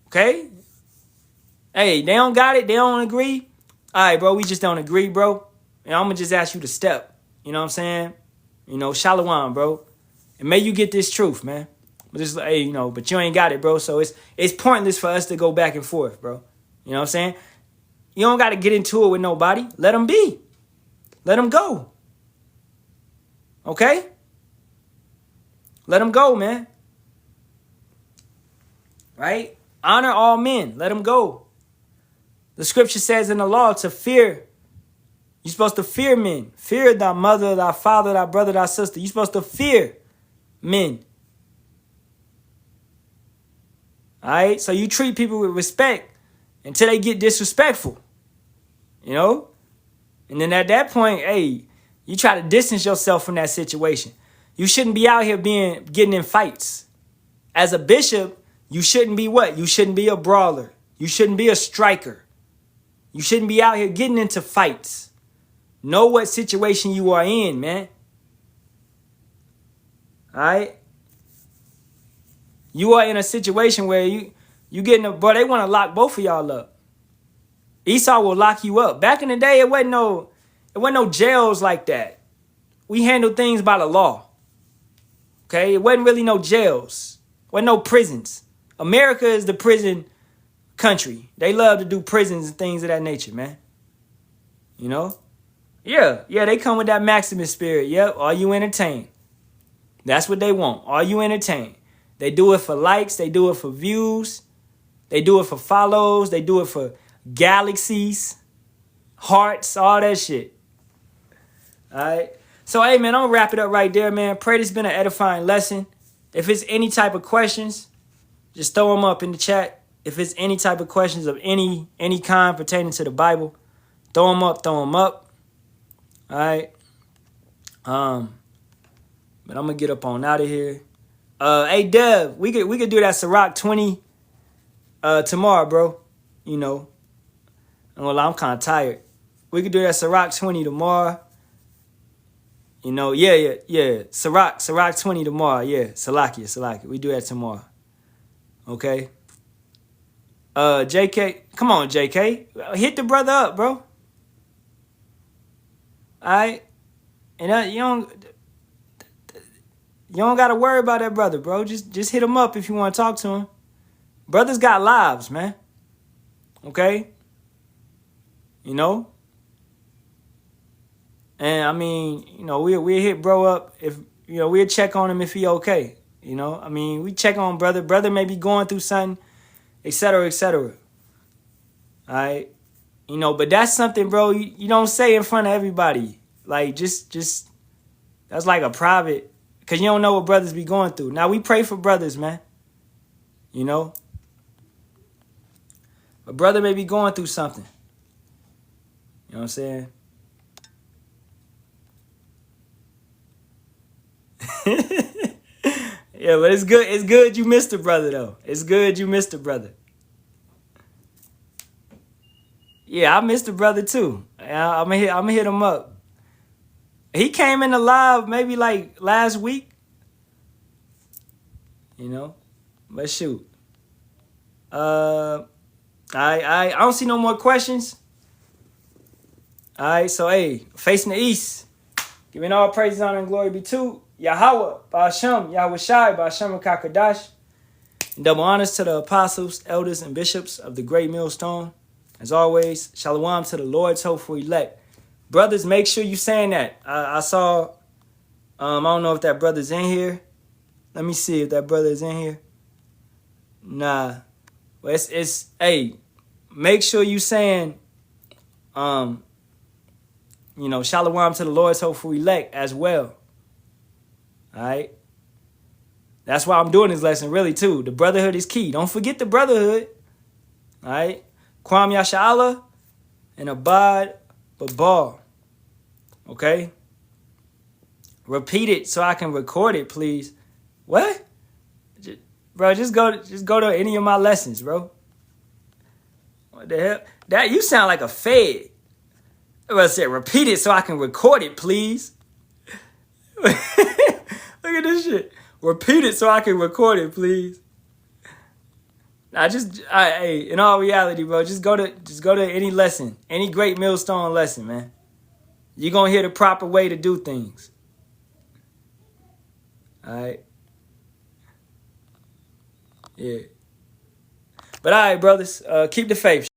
Okay? Hey, they don't got it. They don't agree. All right, bro, we just don't agree, bro. And I'm going to just ask you to step. You know what I'm saying? You know, Shalawam, bro. And may you get this truth, man. But just, hey, you know, but you ain't got it, bro. So it's pointless for us to go back and forth, bro. You know what I'm saying? You don't got to get into it with nobody. Let them be. Let them go. Okay? Let them go, man. Right? Honor all men. Let them go. The scripture says in the law to fear. You're supposed to fear men. Fear thy mother, thy father, thy brother, thy sister. You're supposed to fear men. All right? So you treat people with respect until they get disrespectful. You know? And then at that point, hey, you try to distance yourself from that situation. You shouldn't be out here getting in fights. As a bishop, you shouldn't be what? You shouldn't be a brawler. You shouldn't be a striker. You shouldn't be out here getting into fights. Know what situation you are in, man. All right? You are in a situation where you getting bro, they want to lock both of y'all up. Esau will lock you up. Back in the day, it wasn't no jails like that. We handled things by the law. Okay? It wasn't really no jails. Wasn't no prisons. America is the prison country. They love to do prisons and things of that nature, man. You know? Yeah, they come with that Maximus spirit. Yep, are you entertained? That's what they want. Are you entertained? They do it for likes. They do it for views. They do it for follows. They do it for galaxies, hearts, all that shit. All right? So, hey, man, I'm going to wrap it up right there, man. Pray this has been an edifying lesson. If it's any type of questions, just throw them up in the chat. If it's any type of questions of any kind pertaining to the Bible, throw them up. All right? But I'm going to get up on out of here. Hey, Dev, we could do that Ciroc 20 tomorrow, bro. You know. Well, I'm kind of tired. We could do that Ciroc 20 tomorrow. You know, yeah. Ciroc 20 tomorrow. Yeah, Salakia. We do that tomorrow. Okay. JK, come on, JK. Hit the brother up, bro. All right? And you don't got to worry about that brother, bro. Just hit him up if you want to talk to him. Brothers got lives, man. Okay? You know? And, I mean, you know, we'll hit bro up if, you know, we'll check on him if he okay. You know? I mean, we check on brother. Brother may be going through something, et cetera, et cetera. All right? You know, but that's something, bro, you don't say in front of everybody. Like, just that's like a private, because you don't know what brothers be going through. Now, we pray for brothers, man. You know? A brother may be going through something. You know what I'm saying? Yeah, but it's good. It's good you missed a brother, though. It's good you missed a brother. Yeah, I missed a brother, too. I'm gonna hit him up. He came in the live maybe like last week. You know? But shoot. I don't see no more questions. All right, so hey, facing the east, giving all praise, honor, and glory be to Yahawah, Bahasham, Yahawashi, Bahasham Kakadash. And double honors to the apostles, elders, and bishops of the great millstone. As always, Shalawam to the Lord's hopeful elect. Brothers, make sure you saying that. I saw, I don't know if that brother's in here. Let me see if that brother is in here. Nah. Well, it's hey, make sure you saying, you know, Shalawam to the Lord's hopeful elect as well. All right? That's why I'm doing this lesson, really, too. The brotherhood is key. Don't forget the brotherhood. All right? Kwam Yasharahla and Abad Babal. Okay? Repeat it so I can record it, please. What? Bro, just go to any of my lessons, bro. What the hell? That you sound like a fed. I said, repeat it so I can record it, please. Look at this shit. Repeat it so I can record it, please. Hey, in all reality, bro, just go to any lesson, any great millstone lesson, man. You're gonna hear the proper way to do things. All right. Yeah. But all right, brothers, keep the faith.